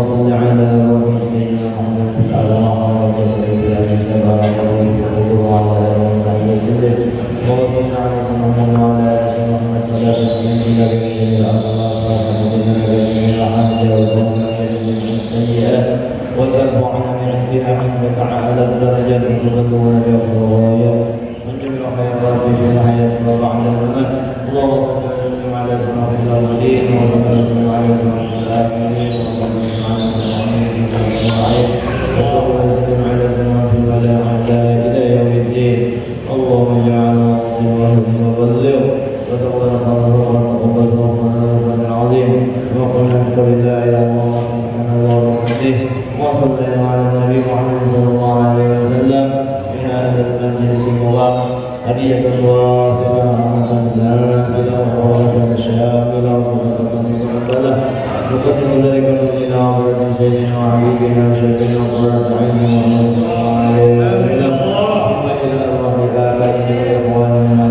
صل على سيدنا محمد في الأعلى وجسد الذي سبق ويقول وعلى آله وصحبه وسلم وصل على سيدنا محمد وعلى آله وصحبه محمد صلاة إلى جميع الله فاتحنا جميع الحمد والقوم السيئات وترفع عنا بها عندك على الدرجات تبلغنا بأفضل الغايات من جميع الخيرات في الحياة وبعد الممات اللهم صل وسلم على سيدنا محمد الأولين وصل وسلم على سيدنا محمد الآخرين وصل وسلم على سيدنا محمد وصل وسلم على سيدنا محمد إلى يوم الدين اللهم اجعلنا مسلما وبلغ وتقبل قوله وتقبل قوله العظيم وقلنا انت بالله الى الله سبحانه وتعالى وصلى على النبي محمد صلى الله عليه وسلم في هذا المجلس المبارك هدية واسعة رحمة نازلة ورحمة شاملة وصدقة متقبلة نقدم ذلك إلى عبد سيدنا وحبيبنا وشفيعنا وقرة عيننا محمد صلى الله عليه وسلم ثم إلى أرواح آبائنا وإخواننا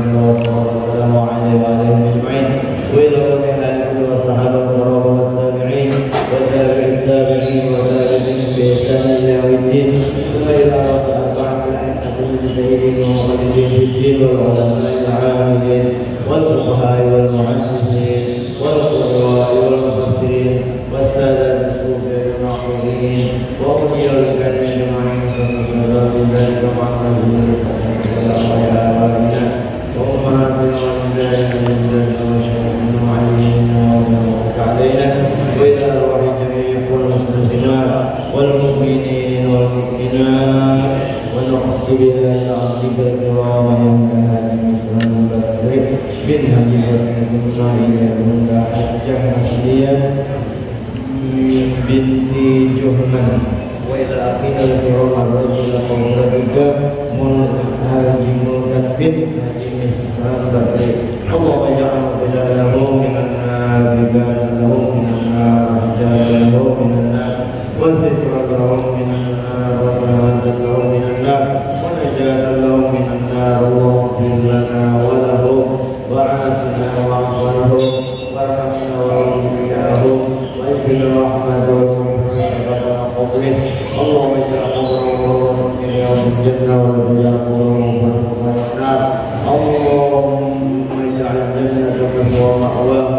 صلوات الله وسلامه عليه وعليهم أجمعين وإلى روح الآل والصحابة والقرابة والتابعين وتابع التابعين وتابعين بإحسان إلى يوم الدين ثم إلى روح أربعة الأئمة المجتهدين ومقلدين في الدين والعلماء العاملين والفقهاء والمحدثين والقراء والمفسرين والسادة الصوفية المعروفين وأولياء الكريم أجمعين فنسأل ذلك مع رسول آبائنا وأمهاتنا وأجدادنا وشيخنا ومعلمينا وبارك علينا وإلى أرواح جميع المسلمين والمؤمنين والمؤمنات ونقصد إلى عبدك الكرام يوم هذه مسلم البصري بن هدي بصري ثم إلى هدى حجة مسلية بنت جهنم وإلى أخينا الكرام الرجل قولتك هذه ملكا بنت هدي مسلم البصري اللهم اجعل بلاله من النار بلاله من النار رجاله من النار وسترا له من النار وسلامة له من النار ونجاة له من النار اللهم اغفر لنا وله وعافنا واعف له وارحمنا وارحمه وانزل رحمته ومغفرة شفاعة قبله اللهم اجعل قبره روضة من رياض الجنة ولا تجعل قبره مغفرة من النار اللهم اجعل الجنة مثوى مأواه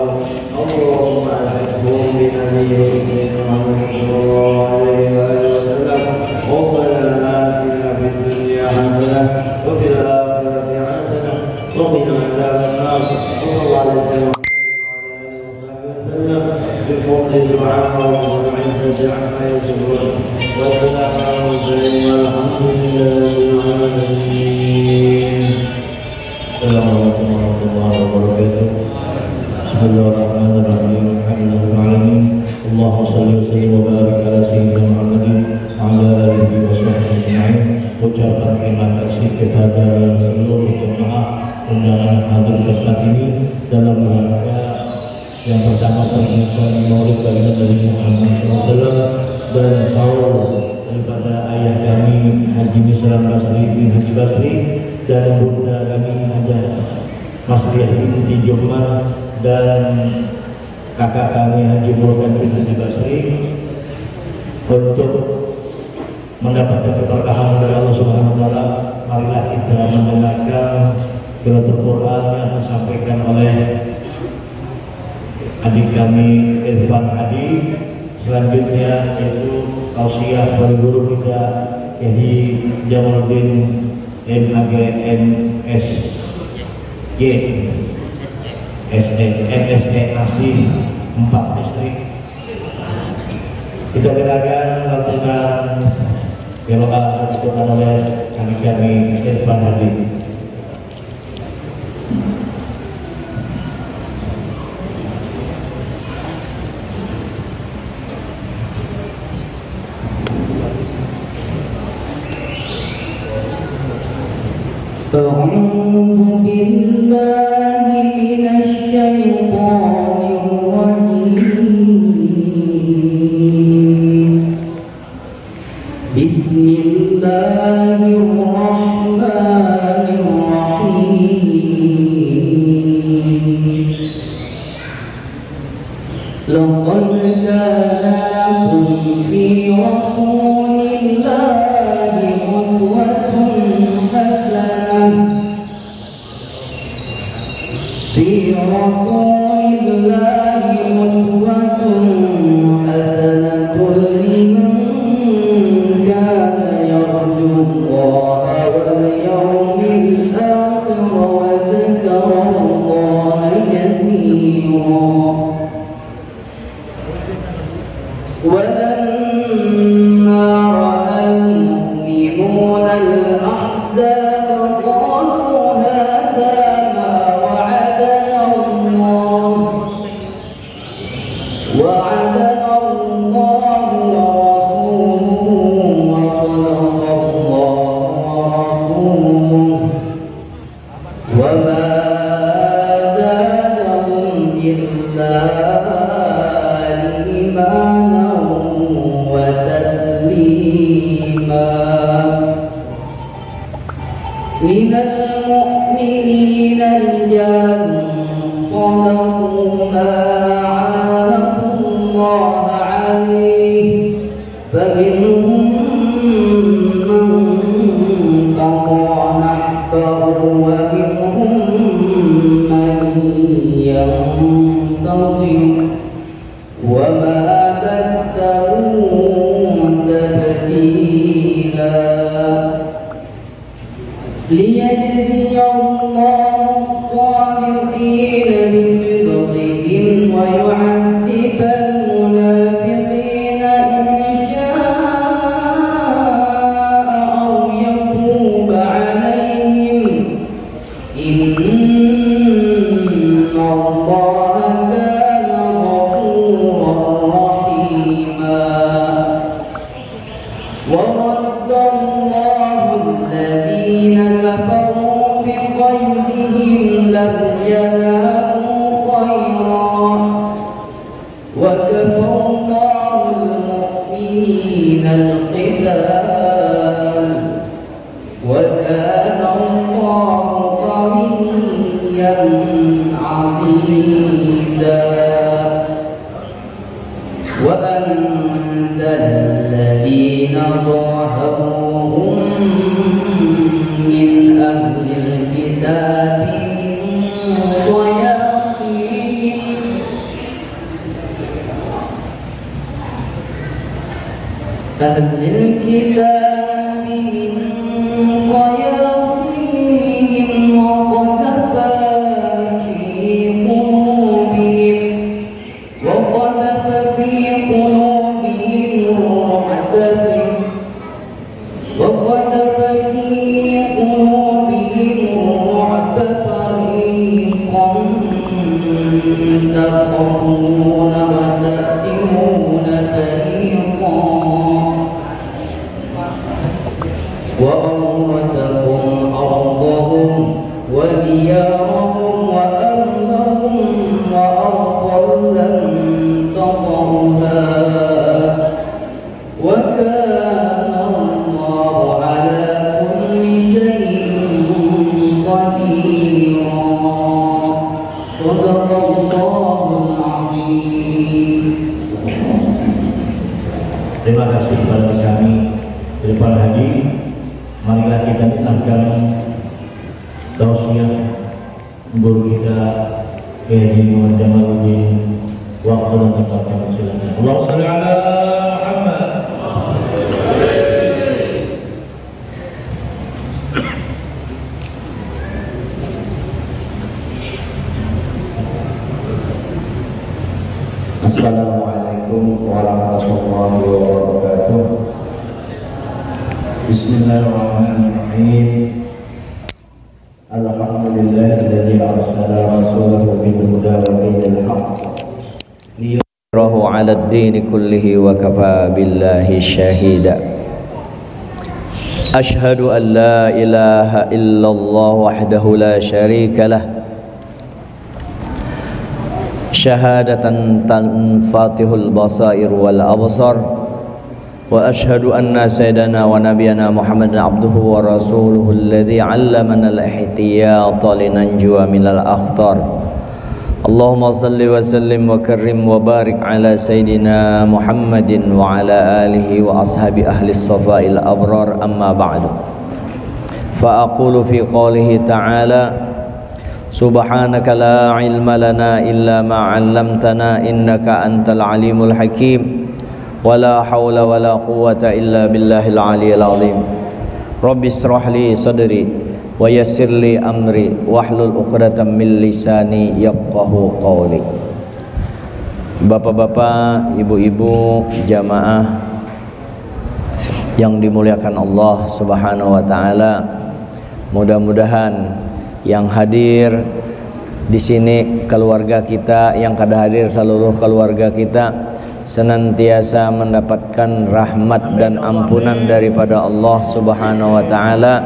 اللهم ألحقه بنبيه سيدنا محمد صلى الله عليه وآله وسلم ربنا آتنا في الدنيا حسنة وفي الآخرة حسنة وقنا عذاب النار وصلى الله عليه وسلم وعلى آله وصحبه وسلم بفضل سبحانه وبالعزة عما يصفون وسلام على المرسلين والحمد لله رب العالمين. Assalamualaikum warahmatullahi wabarakatuh. Bismillahirrahmanirrahim. Alhamdulillahirrahmanirrahim. Allahumma salli wa sallim wa barik ala sayyidina Muhammadin wa ala alihi wa sahbihi ajma'in. Ucapkan terima kasih kepada seluruh jemaah undangan hadir tempat ini dalam rangka yang pertama peringatan Maulid Nabi Muhammad SAW dan haul daripada ayah kami Haji Misran Basri bin Haji Basri dan bunda kami Hajah Masriah binti Jumar dan kakak kami Haji Burhan bin Haji Basri untuk mendapatkan keberkahan dari Allah Subhanahu wa taala. Marilah kita mendengarkan qiraatul Quran yang disampaikan oleh adik kami Irfan Hadi. Selanjutnya yaitu tausiah dari guru kita Yahya Jamaluddin MAG MSY MSE Asih 4 distrik. Kita dengarkan lantunan doa dilakukan oleh kami Irfan Hadi. أعوذ بالله من الشيطان الرجيم بسم الله الرحمن الرحيم لقد كان في رسول الله أسوة حسنة في رسول الله أسوة حسنة لمن كان يرجو الله واليوم الآخر وذكر الله كثيرا ولما رأى المؤمنون الأحزاب قالوا هذا ما وعدنا الله ورسوله وصدق الله ورسوله وما زادهم إلا إيمانا وتسليما من المؤمنين رجال صدقوا ما عاهدوا الله عليه فمنهم من قضى نحبه ومنهم من ينتظر وما بدلوا تبديلا ليجزي الله الصادقين بصدقهم ويعذب المنافقين إن شاء أو يتوب عليهم إن الله كان غفورا رحيما ورد الله الذين كفروا بغيظهم لم ينالوا خيرا وكفى الله المؤمنين القتال وكان الله قويا عزيزا وأنزل الذين ظاهروهم من أهل الكتاب من صياصيهم أهل الكتاب من صياصيهم وقذف في قلوبهم الرعب فريقا تخافون وتأسرون فريقا وأورثكم أرضهم وديارهم وأهلهم وأرضا لم تطئوها وكان الله على كل شيء قديرا صدق الله العظيم. Terima kasih kepada kami para hadirin. Marilah kita dengarkan tausiah guru kita Kiai Muhammad Jamaluddin. Waktu dan tempat kami silakan. Allahumma shalli ala Muhammad. Assalamualaikum warahmatullahi wabarakatuh. Bismillahirrahmanirrahim. Alhamdulillahilladzi arsala rasulahu bil huda wa dinil haqq liyudhhirahu 'ala ad-din kullihi wa kafaa billahi shahida. Ashhadu an la ilaha illallah wahdahu la syarika lah syahadatan tanfatihul basair wal absar wa ashhadu anna sayyidana wa nabiyana Muhammadan abduhu wa rasuluhu alladhi 'allamana al-ihtiyata linanjuwa minal akhtar Allahumma salli wa sallim wa karrim wa barik ala Sayyidina Muhammadin wa ala alihi wa ashabi ahli safa'il abrar amma ba'du. Fa aqulu fi qawlihi ta'ala subhanaka la ilma lana illa ma 'allamtana innaka antal alimul hakim wa la hawla wa la quwwata illa billahil aliyyil azim. Rabbi israh li sadri wa yassir li amri wahlul 'uqdatam min lisani yafqahu qawli. Bapak-bapak, ibu-ibu, jamaah yang dimuliakan Allah Subhanahu wa taala, mudah-mudahan yang hadir di sini keluarga kita, yang kada hadir seluruh keluarga kita senantiasa mendapatkan rahmat dan ampunan daripada Allah Subhanahu wa taala.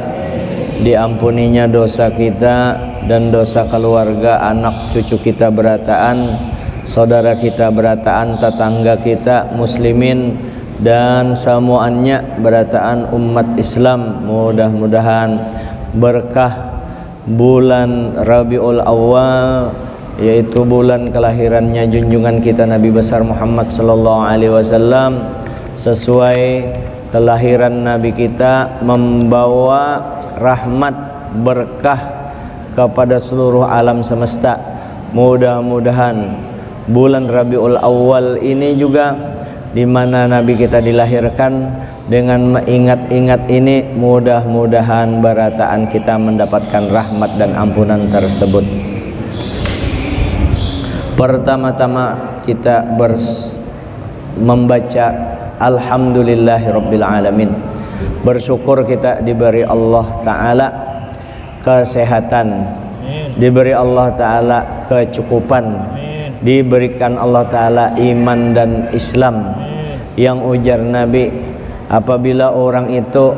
Diampuninya dosa kita dan dosa keluarga, anak cucu kita berataan, saudara kita berataan, tetangga kita muslimin dan semuanya berataan umat Islam. Mudah-mudahan berkah bulan Rabiul Awal, yaitu bulan kelahirannya junjungan kita Nabi besar Muhammad sallallahu alaihi wasallam, sesuai kelahiran Nabi kita membawa rahmat berkah kepada seluruh alam semesta. Mudah-mudahan bulan Rabiul Awal ini juga di mana Nabi kita dilahirkan, dengan mengingat-ingat ini mudah-mudahan berataan kita mendapatkan rahmat dan ampunan tersebut. Pertama-tama kita membaca alhamdulillahirabbil alamin. Bersyukur kita diberi Allah Ta'ala kesehatan, diberi Allah Ta'ala kecukupan, diberikan Allah Ta'ala iman dan Islam. Yang ujar Nabi, apabila orang itu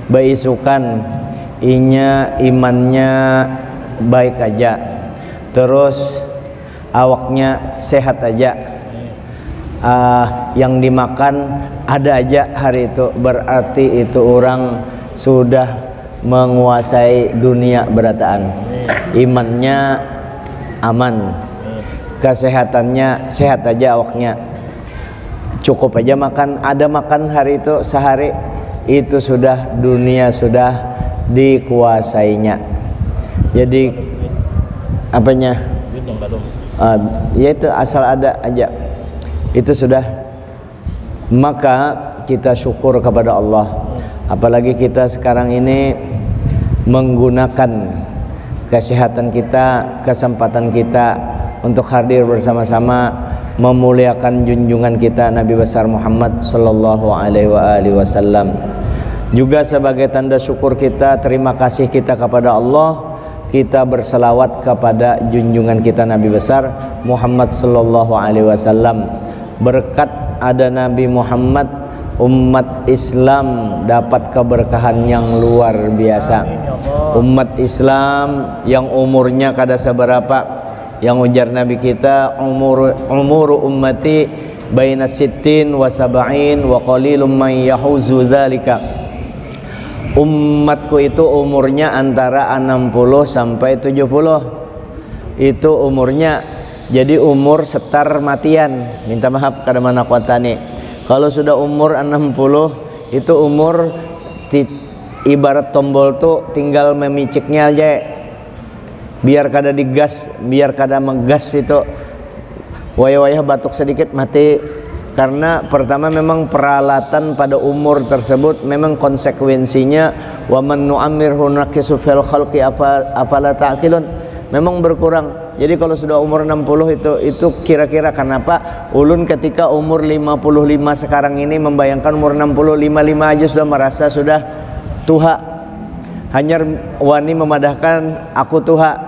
beisukan imannya baik aja, terus awaknya sehat aja, yang dimakan ada aja hari itu, berarti itu orang sudah menguasai dunia berataan. Imannya aman, kesehatannya sehat aja awaknya, cukup aja makan, ada makan hari itu sehari, itu sudah dunia sudah dikuasainya. Jadi apanya? Yaitu asal ada aja, itu sudah. Maka kita syukur kepada Allah. Apalagi kita sekarang ini menggunakan kesehatan kita, kesempatan kita untuk hadir bersama-sama memuliakan junjungan kita Nabi besar Muhammad sallallahu alaihi wasallam. Juga sebagai tanda syukur kita, terima kasih kita kepada Allah, kita berselawat kepada junjungan kita Nabi besar Muhammad sallallahu alaihi wasallam. Berkat ada Nabi Muhammad, umat Islam dapat keberkahan yang luar biasa. Umat Islam yang umurnya kada seberapa, yang ujar Nabi kita, umur ummati baina sittin wa sab'in wa qalilum man yahuzu dzalika. Umatku itu umurnya antara 60 sampai 70. Itu umurnya. Jadi umur setar matian, minta maaf kada mana kuatane. Kalau sudah umur 60 itu umur ibarat tombol tuh tinggal memiciknya aja, biar kada digas, biar kada megas, itu wayah-wayah batuk sedikit mati. Karena pertama memang peralatan pada umur tersebut memang konsekuensinya wa man nu'ammirhu naqisu fil khalqi afala ta'qilun, memang berkurang. Jadi kalau sudah umur 60 itu kira-kira kenapa ulun ketika umur 55 sekarang ini membayangkan umur 60, 55 aja sudah merasa sudah tua. Hanya wani memadahkan aku tua.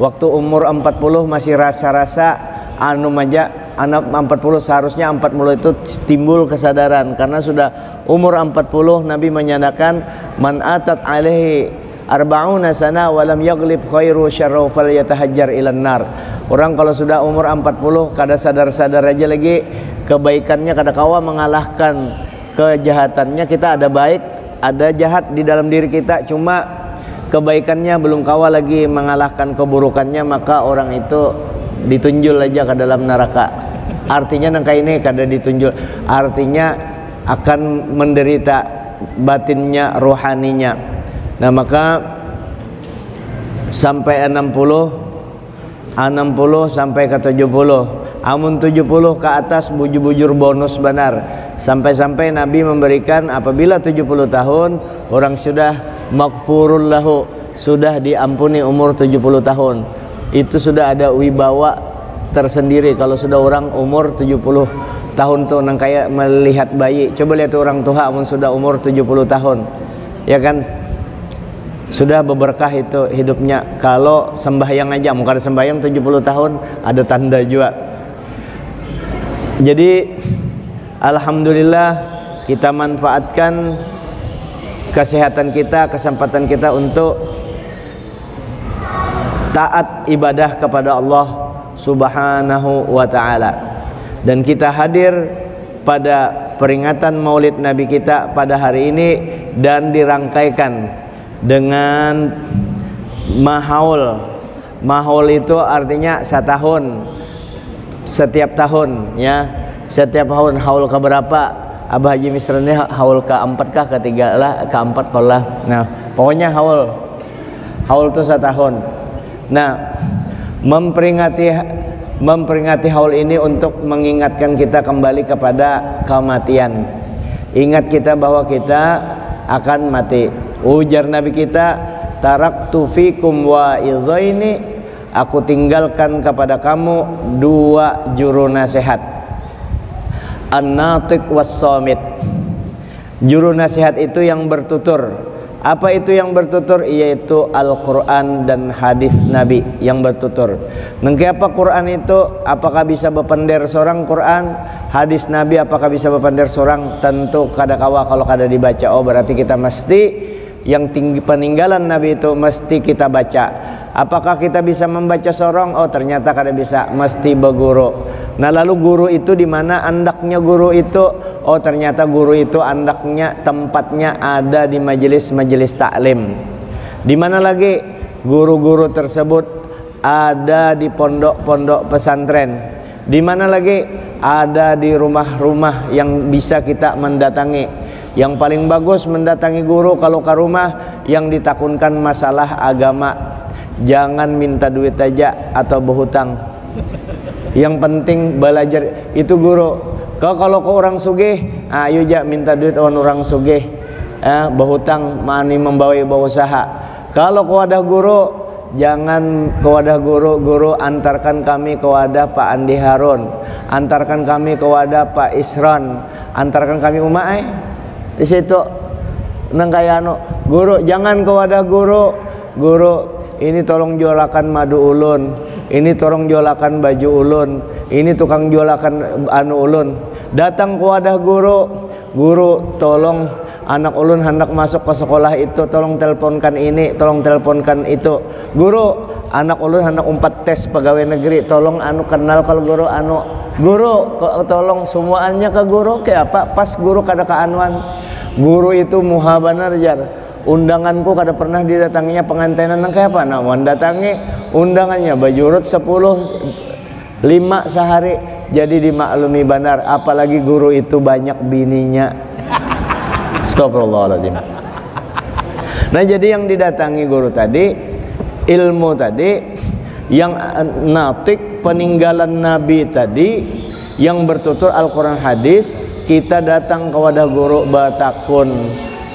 Waktu umur 40 masih rasa-rasa anak 40, seharusnya 40 itu timbul kesadaran. Karena sudah umur 40 Nabi menyatakan man atat alaihi arba'una sana walam yaglib khairu syarru falyatahajjar ilan nar. Orang kalau sudah umur 40 kada sadar-sadar aja lagi kebaikannya kada kawa mengalahkan kejahatannya. Kita ada baik, ada jahat di dalam diri kita, cuma kebaikannya belum kawa lagi mengalahkan keburukannya, maka orang itu ditunjul aja ke dalam neraka. Artinya nangka ini kada ditunjul, artinya akan menderita batinnya, rohaninya. Nah maka sampai 60 sampai ke 70. Amun 70 ke atas bujur-bujur bonus benar. Sampai-sampai Nabi memberikan apabila 70 tahun orang sudah maghfurul lahu, sudah diampuni umur 70 tahun. Itu sudah ada wibawa tersendiri kalau sudah orang umur 70 tahun tuh nang kayak melihat bayi. Coba lihat orang tua amun sudah umur 70 tahun. Ya kan? Sudah berberkah itu hidupnya. Kalau sembahyang aja, muka sembahyang 70 tahun ada tanda juga. Jadi alhamdulillah kita manfaatkan kesehatan kita, kesempatan kita untuk taat ibadah kepada Allah Subhanahu wa ta'ala. Dan kita hadir pada peringatan Maulid Nabi kita pada hari ini dan dirangkaikan dengan mahaul. Mahaul itu artinya setahun, setiap tahun ya, setiap tahun. Haul ke berapa? Abah Haji Misrani haul ke 4 kah, ke 3 lah, ke 4 lah. Nah pokoknya haul itu setahun. Nah memperingati haul ini untuk mengingatkan kita kembali kepada kematian. Ingat kita bahwa kita akan mati. Ujar Nabi kita, taraktu fikum wa'izaini, aku tinggalkan kepada kamu 2 juru nasihat, an-natiq was-samit. Juru nasihat itu yang bertutur. Apa itu yang bertutur? Yaitu Al-Quran dan hadis Nabi yang bertutur. Nengke apa Quran itu? Apakah bisa berpender seorang Quran? Hadis Nabi apakah bisa berpender seorang? Tentu kada kawa kalau kada dibaca. Oh berarti kita mesti yang tinggi peninggalan Nabi itu mesti kita baca. Apakah kita bisa membaca sorong? Oh ternyata kada bisa, mesti berguru. Nah lalu guru itu di mana andaknya guru itu? Oh ternyata guru itu andaknya tempatnya ada di majelis-majelis taklim. Di mana lagi? Guru-guru tersebut ada di pondok-pondok pesantren. Di mana lagi? Ada di rumah-rumah yang bisa kita mendatangi. Yang paling bagus mendatangi guru kalau ke rumah yang ditakunkan masalah agama. Jangan minta duit aja atau berhutang. Yang penting belajar itu guru. Kalau ke orang sugih, ayo ja minta duit orang sugih. Berhutang mani membawa usaha. Kalau ke wadah guru, jangan ke wadah guru antarkan kami ke wadah Pak Andi Harun, antarkan kami ke wadah Pak Isran, antarkan kami Umai. Di situ nang kaya guru, jangan ke wadah guru ini tolong jualakan madu ulun, ini tolong jualakan baju ulun, ini tukang jualakan anu ulun. Datang ke wadah guru tolong anak ulun hendak masuk ke sekolah itu, tolong teleponkan ini, tolong teleponkan itu. Guru, anak ulun hendak umpat tes pegawai negeri, tolong anu kenal kalau guru anu. Guru tolong semuanya ke guru. Kayak apa? Pas guru kada keanuan. Guru itu muha banar jar. Undanganku kada pernah didatanginya pengantenan nang kayak apa? Nah, datangi undangannya bajurut 10 5 sehari. Jadi dimaklumi benar, apalagi guru itu banyak bininya. Astagfirullahaladzim. Nah jadi yang didatangi guru tadi, ilmu tadi, yang natik peninggalan Nabi tadi, yang bertutur Al-Quran hadis, kita datang ke wadah guru batakun.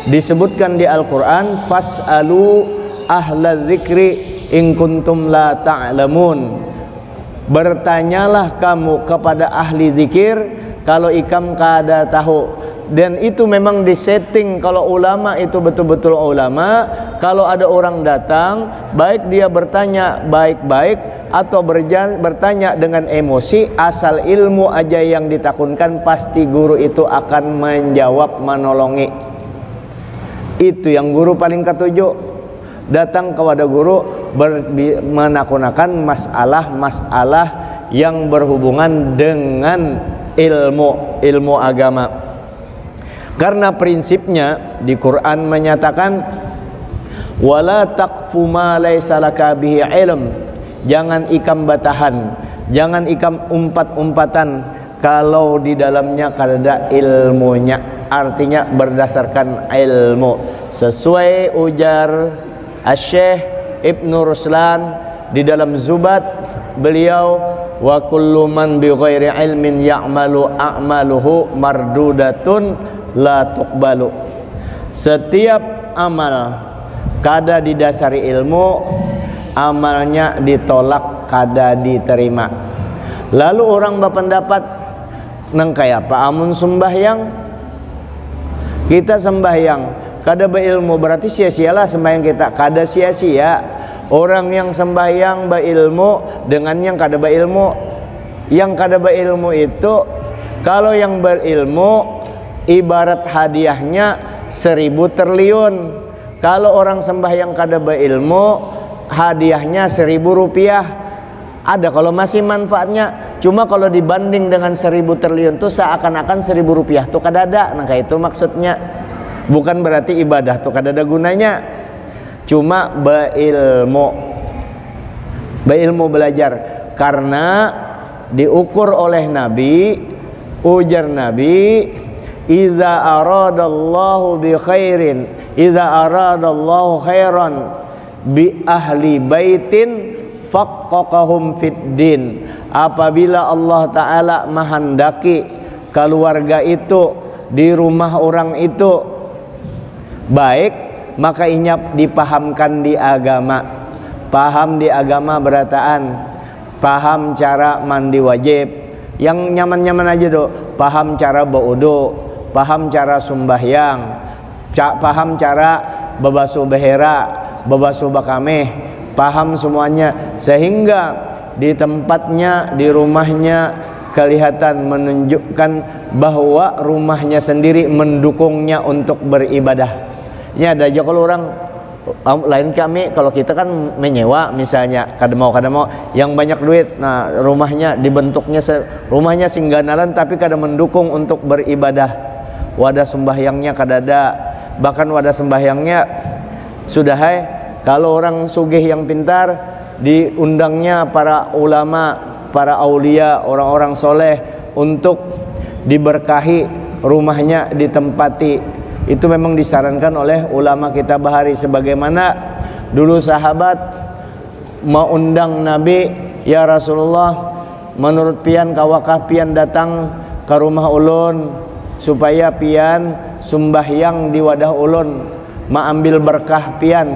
Disebutkan di Al-Quran, fas'alu ahla dzikri in kuntum la ta'lamun. Bertanyalah kamu kepada ahli zikir kalau ikam kada tahu. Dan itu memang disetting kalau ulama itu betul-betul ulama. Kalau ada orang datang, baik dia bertanya baik-baik atau bertanya dengan emosi, asal ilmu aja yang ditakunkan, pasti guru itu akan menjawab, menolongi. Itu yang guru paling ketujuh. Datang kepada guru menakunakan masalah-masalah yang berhubungan dengan ilmu agama. Karena prinsipnya di Quran menyatakan wala taqfu ma laysa laka bihi ilm. Jangan ikam batahan Jangan ikam umpat-umpatan kalau di dalamnya kada ilmunya. Artinya berdasarkan ilmu. Sesuai ujar Asy-Syaikh Ibnu Ruslan di dalam Zubat, beliau wa kullu man bi ghairi ilmin ya'malu a'maluhu mardudatun la tuqbalu. Setiap amal kada didasari ilmu, amalnya ditolak, kada diterima. Lalu orang berpendapat nang kaya apa amun sembahyang, kita sembahyang kada berilmu berarti sia-sialah sembahyang kita. Kada sia-sia. Orang yang sembahyang berilmu dengan yang kada berilmu. Yang kada berilmu itu, kalau yang berilmu ibarat hadiahnya 1000 triliun. Kalau orang sembahyang kada berilmu, hadiahnya 1000 rupiah. Ada kalau masih manfaatnya. Cuma kalau dibanding dengan 1000 triliun tuh seakan-akan 1000 rupiah tuh kada ada. Nah kayak itu maksudnya. Bukan berarti ibadah tuh kada ada gunanya. Cuma beilmu belajar. Karena diukur oleh Nabi, ujar Nabi, idza aradallahu bi khairin, idza aradallahu khairan bi ahli baitin faqqahum fid din. Apabila Allah Ta'ala menghendaki keluarga itu di rumah orang itu baik, maka inyap dipahamkan di agama. Paham di agama berataan, paham cara mandi wajib, yang nyaman-nyaman aja do. Paham cara berwudu, paham cara sembahyang, paham cara bebasuh behera, bebasuh bakameh, paham semuanya. Sehingga di tempatnya, di rumahnya kelihatan menunjukkan bahwa rumahnya sendiri mendukungnya untuk beribadah. Ya ada aja kalau orang lain kami, kalau kita kan menyewa misalnya, kada mau yang banyak duit. Nah rumahnya dibentuknya rumahnya singganalan tapi kada mendukung untuk beribadah. Wadah sembahyangnya kada ada. Bahkan wadah sembahyangnya sudah kalau orang sugih yang pintar diundangnya para ulama, para aulia, orang-orang soleh untuk diberkahi rumahnya, ditempati. Itu memang disarankan oleh ulama kita bahari. Sebagaimana dulu sahabat mau undang Nabi, ya Rasulullah, menurut pian kawakah pian datang ke rumah ulun supaya pian sumbahyang di wadah ulun, ma ambil berkah pian.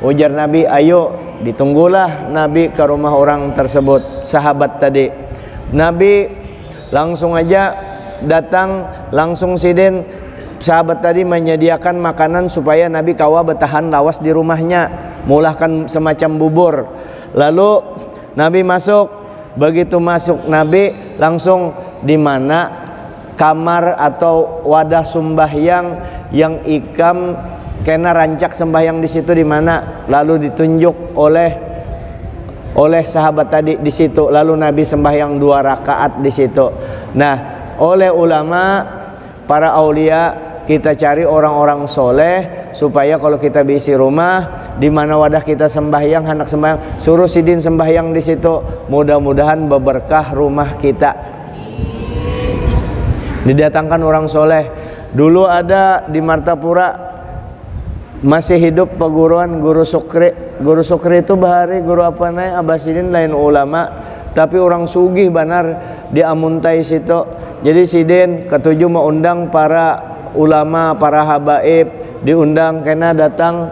Ujar Nabi, ayo. Ditunggulah Nabi ke rumah orang tersebut, sahabat tadi. Nabi langsung aja datang, langsung sidin. Sahabat tadi menyediakan makanan supaya Nabi kawa bertahan lawas di rumahnya, mulahkan semacam bubur. Lalu Nabi masuk. Begitu masuk Nabi langsung di mana kamar atau wadah sembahyang yang ikam kena rancak sembahyang di situ di mana. Lalu ditunjuk oleh sahabat tadi di situ. Lalu Nabi sembahyang 2 rakaat di situ. Nah, oleh ulama, para aulia, kita cari orang-orang soleh supaya kalau kita bisi rumah di mana wadah kita sembahyang, hendak sembahyang, suruh sidin sembahyang di situ. Mudah-mudahan berberkah rumah kita. Didatangkan orang soleh. Dulu ada di Martapura masih hidup peguruan Guru Sukri. Guru Sukri itu bahari guru apa naik abasidin lain ulama, tapi orang sugih banar di Amuntai situ. Jadi sidin ketujuh mau undang para ulama, para habaib, diundang kena datang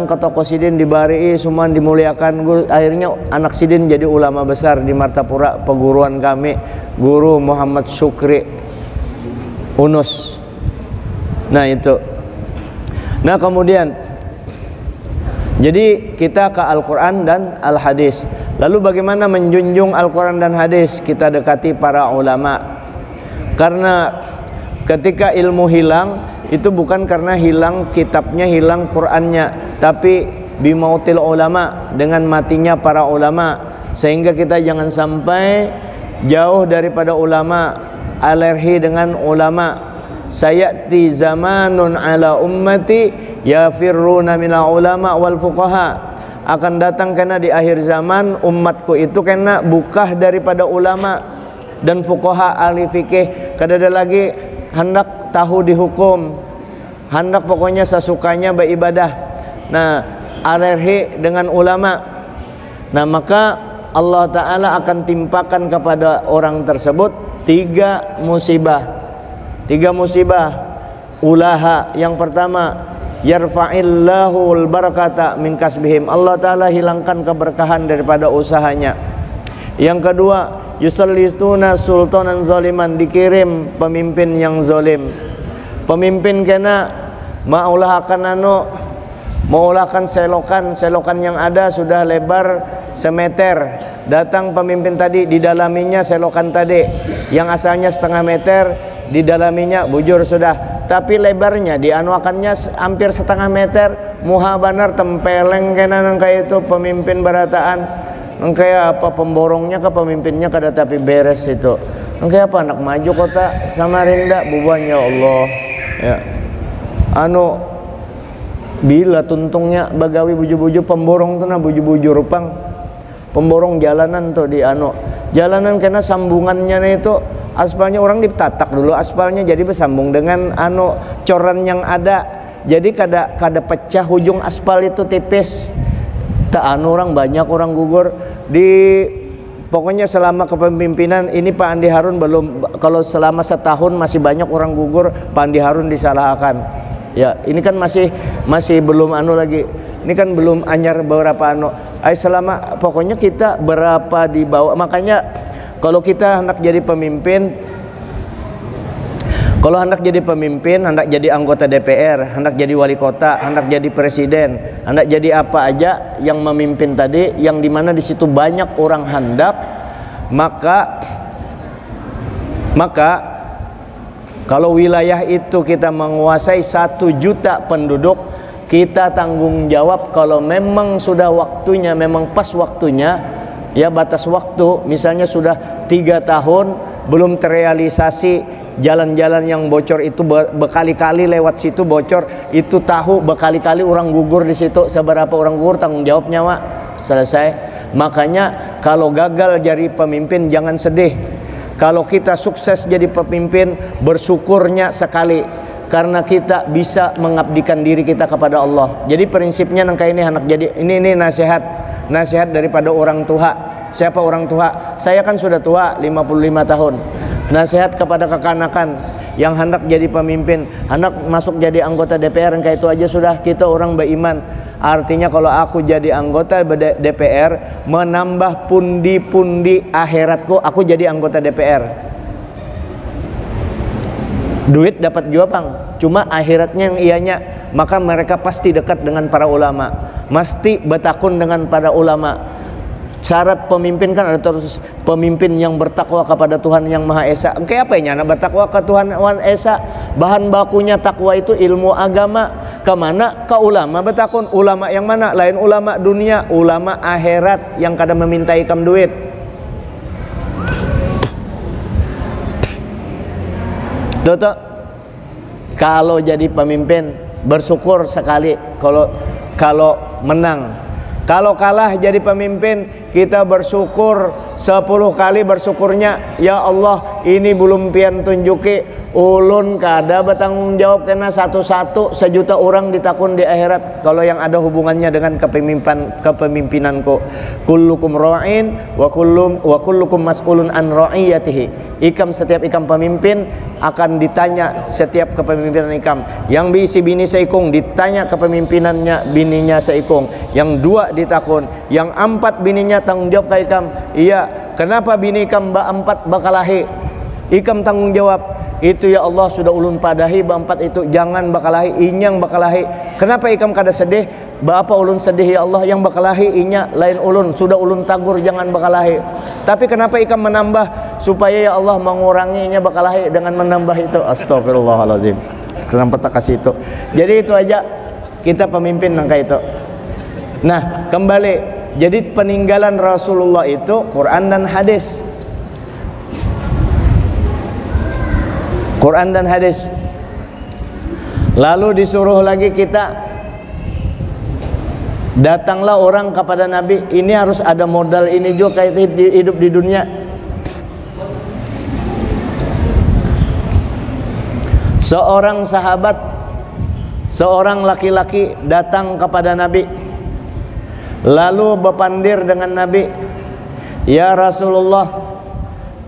ke toko sidin dibari semua dimuliakan. Akhirnya anak sidin jadi ulama besar di Martapura, peguruan kami, Guru Muhammad Syukri Unus. Nah itu. Nah kemudian jadi kita ke Al-Quran dan Al-Hadis. Lalu bagaimana menjunjung Al-Quran dan Hadis? Kita dekati para ulama. Karena ketika ilmu hilang, itu bukan karena hilang kitabnya, hilang Qur'annya, tapi bimautil ulama, dengan matinya para ulama. Sehingga kita jangan sampai jauh daripada ulama, alergi dengan ulama. Sayati zamanun ala ummati yafirruna minal ulama wal fuqaha. akan datang kena di akhir zaman umatku itu kena bukah daripada ulama dan fuqaha ahli fikih. Kadada lagi hendak tahu dihukum, hendak pokoknya sesukanya beribadah. Nah, alergi dengan ulama. Nah, maka Allah Ta'ala akan timpakan kepada orang tersebut 3 musibah. 3 musibah. Ulaha, yang pertama, yarfa'illahul barakata min kasbihim. Allah Ta'ala hilangkan keberkahan daripada usahanya. Yang kedua, yusallituna sultanan zaliman, dikirim pemimpin yang zalim. Pemimpin kena maulahkan selokan yang ada sudah lebar semeter. Datang pemimpin tadi, di dalaminya selokan tadi yang asalnya setengah meter, di dalaminya bujur sudah, tapi lebarnya dianuakannya hampir setengah meter. Muha banar tempeleng kena nangka itu pemimpin barataan. Kayak apa pemborongnya ke pemimpinnya kada tapi beres itu. Kayak apa anak maju kota Samarinda bubannya Allah. Ya. Bila tuntungnya bagawi buju-buju pemborong tuh na buju-buju rupang. Pemborong jalanan tuh di jalanan kena sambungannya itu aspalnya orang ditatak dulu aspalnya jadi bersambung dengan coran yang ada. Jadi kada pecah ujung aspal itu tipis. Tak orang banyak orang gugur di pokoknya selama kepemimpinan ini Pak Andi Harun belum, kalau selama setahun masih banyak orang gugur, Pak Andi Harun disalahkan. Ya, ini kan masih belum lagi. Ini kan belum anyar beberapa selama pokoknya kita berapa di bawah. Makanya kalau kita hendak jadi pemimpin, hendak jadi anggota DPR, hendak jadi wali kota, hendak jadi presiden, hendak jadi apa aja yang memimpin tadi, yang dimana di situ banyak orang hendak, maka kalau wilayah itu kita menguasai 1 juta penduduk, kita tanggung jawab kalau memang sudah waktunya, memang pas waktunya, ya batas waktu, misalnya sudah 3 tahun belum terrealisasi, jalan-jalan yang bocor itu berkali-kali lewat situ bocor, itu tahu berkali-kali orang gugur di situ, seberapa orang gugur tanggung jawabnya Mak, selesai. Makanya kalau gagal jadi pemimpin jangan sedih. Kalau kita sukses jadi pemimpin, bersyukurnya sekali karena kita bisa mengabdikan diri kita kepada Allah. Jadi prinsipnya nangka ini anak jadi ini nasihat daripada orang tua. Siapa orang tua? Saya kan sudah tua 55 tahun. Nasihat kepada kekanakan yang hendak jadi pemimpin, hendak masuk jadi anggota DPR, kayak itu aja sudah kita orang beriman. Artinya kalau aku jadi anggota DPR, menambah pundi-pundi akhiratku, aku jadi anggota DPR. Duit dapat juga Bang, cuma akhiratnya yang ianya. Maka mereka pasti dekat dengan para ulama, mesti bertakun dengan para ulama. Syarat pemimpin kan ada terus pemimpin yang bertakwa kepada Tuhan yang Maha Esa. Kayak apa ya bertakwa ke Tuhan yang Maha Esa? Bahan bakunya takwa itu ilmu agama. Kemana? Ke ulama bertakun. Ulama yang mana? Lain ulama dunia, ulama akhirat yang kadang memintai kam duit. Tuh. Kalau jadi pemimpin bersyukur sekali kalau menang. Kalau kalah jadi pemimpin, kita bersyukur 10 kali bersyukurnya. Ya Allah, ini belum pian tunjuki ulun kada bertanggung jawab kena satu-satu 1 juta orang ditakun di akhirat. Kalau yang ada hubungannya dengan kepemimpinanku, kullukum ra'in wa kullukum mas'ulun an ra'iyatihi. Setiap ikam pemimpin akan ditanya setiap kepemimpinan ikam. Yang bisi bini seikung ditanya kepemimpinannya bininya seikung. Yang 2 ditakun, yang 4 bininya tanggung jawab ke ikam. Iya, kenapa bini ikam 4 bakalahi? Ikam tanggung jawab. Itu ya Allah sudah ulun padahi 4 itu jangan bakalahi, inyang bakalahi. Kenapa ikam kada sedih? Bapa ulun sedih ya Allah, yang bakalahi inya lain ulun, sudah ulun tagur jangan bakalahi. Tapi kenapa ikam menambah supaya ya Allah menguranginya bakalahi dengan menambah itu? Astagfirullahaladzim. Kenapa tak kasih itu? Jadi itu aja kita pemimpin nangka itu. Nah, kembali. Jadi peninggalan Rasulullah itu Quran dan hadis. Quran dan hadis. Lalu disuruh lagi kita Datanglah orang kepada Nabi, ini harus ada modal ini juga kayak hidup di dunia. Seorang sahabat, seorang laki-laki datang kepada Nabi, lalu berpandir dengan Nabi, ya Rasulullah,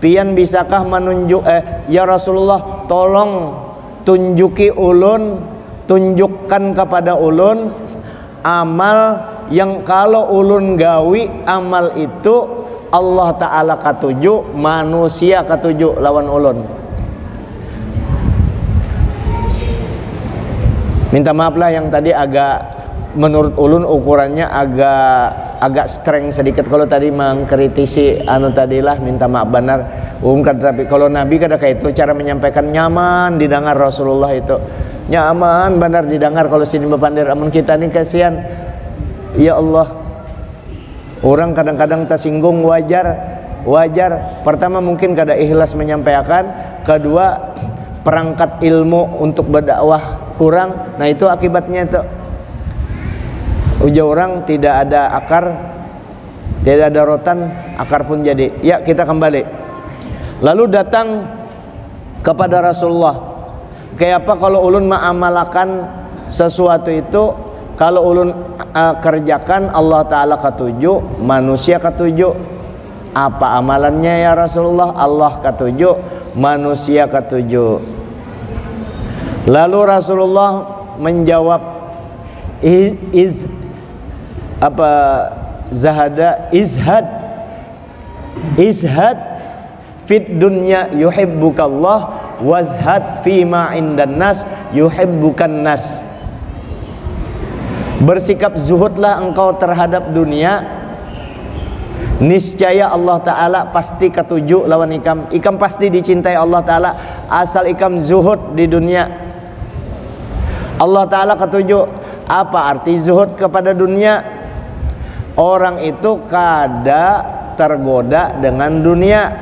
pian bisakah ya Rasulullah, tolong tunjuki ulun, tunjukkan kepada ulun amal yang kalau ulun gawi amal itu Allah Ta'ala katuju, manusia katuju lawan ulun. Minta maaf lah yang tadi agak menurut ulun ukurannya agak streng sedikit kalau tadi mengkritisi tadilah, minta maaf benar. Tapi kalau Nabi kada kayak itu cara menyampaikan, nyaman didengar Rasulullah itu. Nyaman benar didengar kalau sini berpandir. Amun kita nih kasihan. Ya Allah. Orang kadang-kadang tersinggung, wajar. Pertama mungkin kada ikhlas menyampaikan, kedua perangkat ilmu untuk berdakwah kurang. Nah itu akibatnya itu. Ujar orang tidak ada akar, tidak ada rotan, akar pun jadi. Ya, kita kembali. Lalu datang kepada Rasulullah. Kayak apa kalau ulun mengamalkan sesuatu itu, kalau ulun kerjakan Allah Ta'ala ketujuh, manusia ketujuh. Apa amalannya ya Rasulullah? Allah ketujuh, manusia ketujuh. Lalu Rasulullah menjawab, izhad fit dunya yuhibbukallah wazhad fima indan nas yuhibbukan nas. Bersikap zuhudlah engkau terhadap dunia, niscaya Allah Ta'ala pasti ketujuh lawan ikam. Ikam pasti dicintai Allah Ta'ala asal ikam zuhud di dunia. Allah Ta'ala ketujuh. Apa arti zuhud kepada dunia? Orang itu kada tergoda dengan dunia,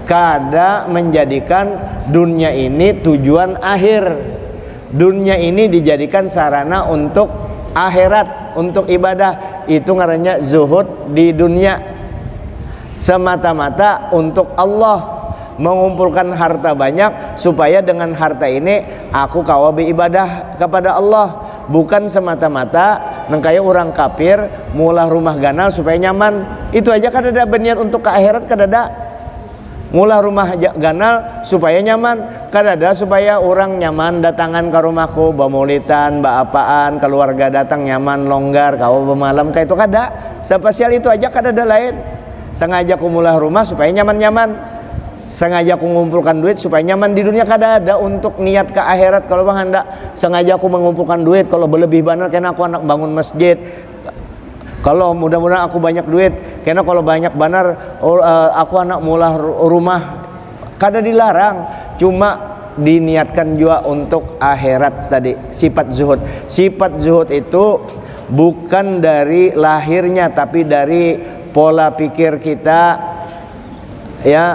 kada menjadikan dunia ini tujuan akhir. Dunia ini dijadikan sarana untuk akhirat, untuk ibadah. Itu ngarannya zuhud di dunia. Semata-mata untuk Allah, mengumpulkan harta banyak supaya dengan harta ini aku kawa beribadah kepada Allah. Bukan semata-mata nengkaya orang kafir mulah rumah ganal supaya nyaman. Itu aja kada ada berniat untuk ke akhirat, kada ada. Mulah rumah ganal supaya nyaman, kada ada supaya orang nyaman datangan ke rumahku, bamaulitan, baapaan, keluarga datang nyaman, longgar, kau bemalam, kayak itu kada. Spesial itu aja kada ada lain. Sengaja ku mulah rumah supaya nyaman-nyaman. Sengaja aku mengumpulkan duit supaya nyaman di dunia, kada ada untuk niat ke akhirat. Kalau bang hendak sengaja aku mengumpulkan duit, kalau berlebih benar karena aku anak bangun masjid, kalau mudah-mudahan aku banyak duit karena kalau banyak benar aku anak mulah rumah, kada dilarang. Cuma diniatkan juga untuk akhirat tadi. Sifat zuhud itu bukan dari lahirnya tapi dari pola pikir kita, ya,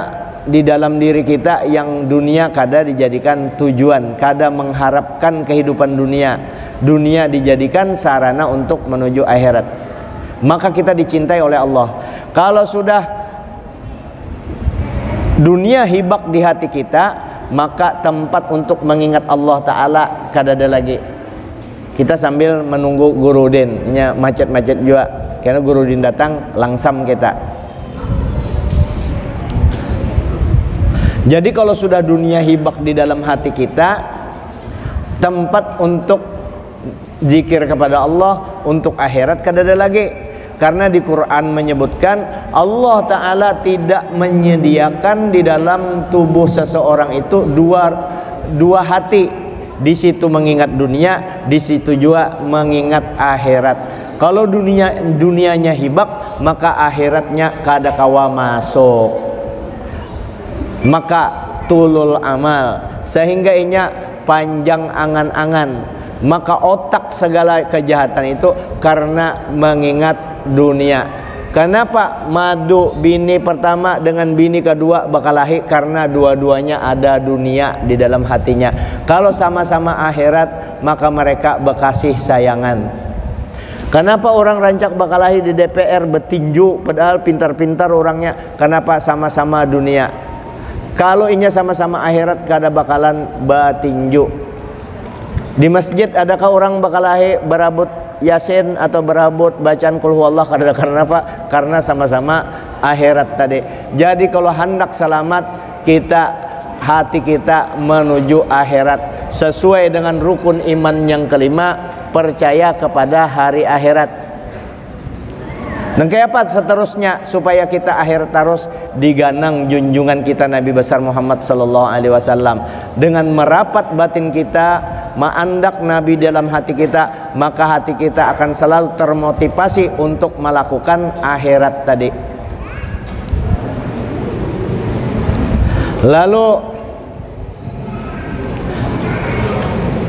di dalam diri kita yang dunia kada dijadikan tujuan, kada mengharapkan kehidupan dunia. Dunia dijadikan sarana untuk menuju akhirat. Maka kita dicintai oleh Allah. Kalau sudah dunia hibak di hati kita, maka tempat untuk mengingat Allah Ta'ala kada ada lagi. Kita sambil menunggu Gurudin, macet-macet juga, karena Gurudin datang langsam kita. Jadi kalau sudah dunia hibak di dalam hati kita, tempat untuk zikir kepada Allah, untuk akhirat kada ada lagi. Karena di Quran menyebutkan Allah Ta'ala tidak menyediakan di dalam tubuh seseorang itu dua hati. Di situ mengingat dunia, di situ juga mengingat akhirat. Kalau dunianya hibak, maka akhiratnya kada kawa masuk. Maka tulul amal, sehingga inya panjang angan-angan. Maka otak segala kejahatan itu karena mengingat dunia. Kenapa madu bini pertama dengan bini kedua bakal lahir? Karena dua-duanya ada dunia di dalam hatinya. Kalau sama-sama akhirat, maka mereka bekasih sayangan. Kenapa orang rancak bakalahi di DPR betinju padahal pintar-pintar orangnya? Kenapa? Sama-sama dunia. Kalau inya sama-sama akhirat kada bakalan betinju. Di masjid adakah orang bakalahi berabut Yasin atau berabut bacaan Qul Huwallah? Kada. Karena apa? Karena sama-sama akhirat tadi. Jadi kalau hendak selamat, hati kita menuju akhirat sesuai dengan rukun iman yang kelima, percaya kepada hari akhirat. Dan kayak apa seterusnya supaya kita akhirat terus diganang junjungan kita Nabi besar Muhammad sallallahu alaihi wasallam dengan merapat batin kita, maandak Nabi dalam hati kita, maka hati kita akan selalu termotivasi untuk melakukan akhirat tadi. Lalu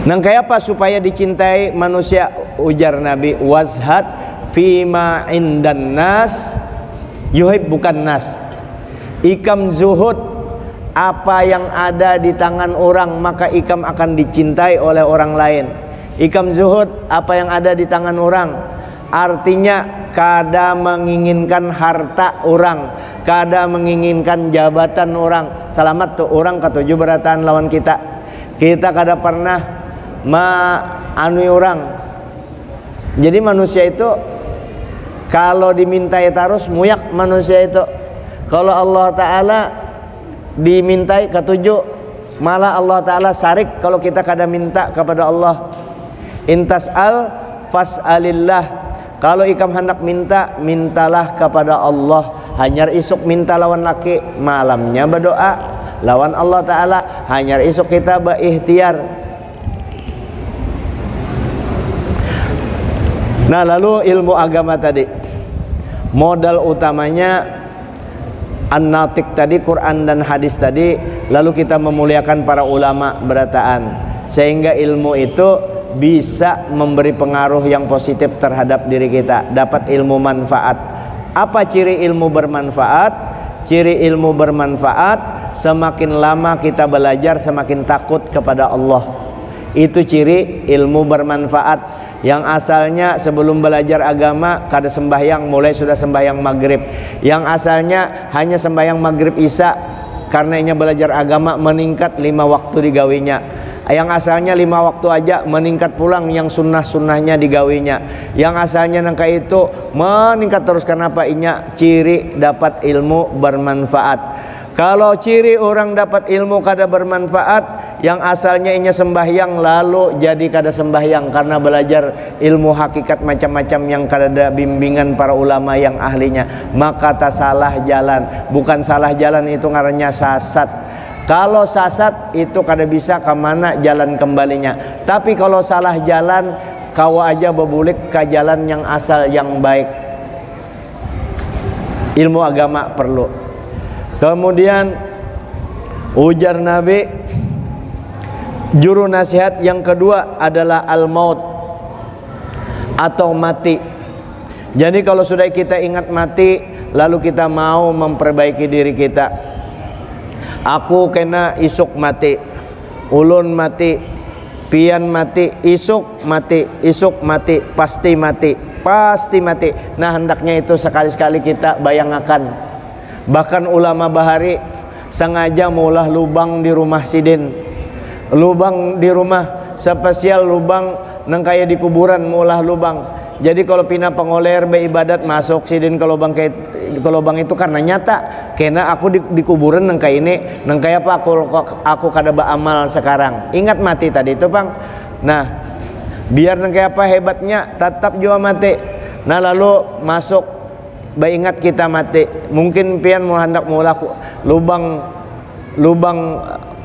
nang kayak apa supaya dicintai manusia? Ujar Nabi, wazhad fima indan nas yuhibbukan nas. Ikam zuhud apa yang ada di tangan orang, maka ikam akan dicintai oleh orang lain. Ikam zuhud apa yang ada di tangan orang, artinya kada menginginkan harta orang, kada menginginkan jabatan orang. Selamat tuh orang ketujuh berataan lawan kita. Kita kada pernah anui orang. Jadi manusia itu kalau dimintai terus muyak manusia itu. Kalau Allah Ta'ala dimintai ketujuh, malah Allah Ta'ala sarik kalau kita kada minta kepada Allah. Intas'al fas'alillah. Kalau ikam hendak minta, mintalah kepada Allah. Hanyar isuk minta lawan laki, malamnya berdoa lawan Allah Ta'ala. Hanyar isuk kita berikhtiar. Nah, lalu ilmu agama tadi, modal utamanya an-natik tadi, Quran dan hadis tadi. Lalu kita memuliakan para ulama berataan, sehingga ilmu itu bisa memberi pengaruh yang positif terhadap diri kita, dapat ilmu manfaat. Apa ciri ilmu bermanfaat? Ciri ilmu bermanfaat, semakin lama kita belajar semakin takut kepada Allah. Itu ciri ilmu bermanfaat. Yang asalnya sebelum belajar agama kada sembahyang, mulai sudah sembahyang maghrib. Yang asalnya hanya sembahyang maghrib isya, karena inya belajar agama meningkat 5 waktu digawinya. Yang asalnya 5 waktu aja meningkat pulang yang sunnah-sunnahnya digawinya. Yang asalnya nangka itu meningkat terus. Kenapa? Inya ciri dapat ilmu bermanfaat. Kalau ciri orang dapat ilmu kada bermanfaat, yang asalnya inya sembahyang lalu jadi kada sembahyang karena belajar ilmu hakikat macam-macam yang kada ada bimbingan para ulama yang ahlinya, maka tak salah jalan. Bukan salah jalan, itu ngarannya sasat. Kalau sasat itu kada bisa kemana jalan kembalinya. Tapi kalau salah jalan, kau aja bebulik ke jalan yang asal yang baik. Ilmu agama perlu. Kemudian ujar Nabi, juru nasihat yang kedua adalah al-maut atau mati. Jadi kalau sudah kita ingat mati, lalu kita mau memperbaiki diri kita. Aku kena isuk mati, ulun mati, pian mati, isuk mati, pasti mati, pasti mati. Nah, hendaknya itu sekali-sekali kita bayangkan. Bahkan ulama bahari sengaja maulah lubang di rumah sidin, lubang di rumah spesial, lubang nang kaya di kuburan maulah lubang. Jadi kalau pina pengoler beribadat masuk sidin ke lubang itu karena nyata kena aku di kuburan nang kaya ini, nang kaya apa aku kada beramal sekarang. Ingat mati tadi itu, Bang. Nah, biar nang kaya apa hebatnya tetap jua mati. Nah, lalu masuk ingat kita mati. Mungkin pian mau hendak mula lubang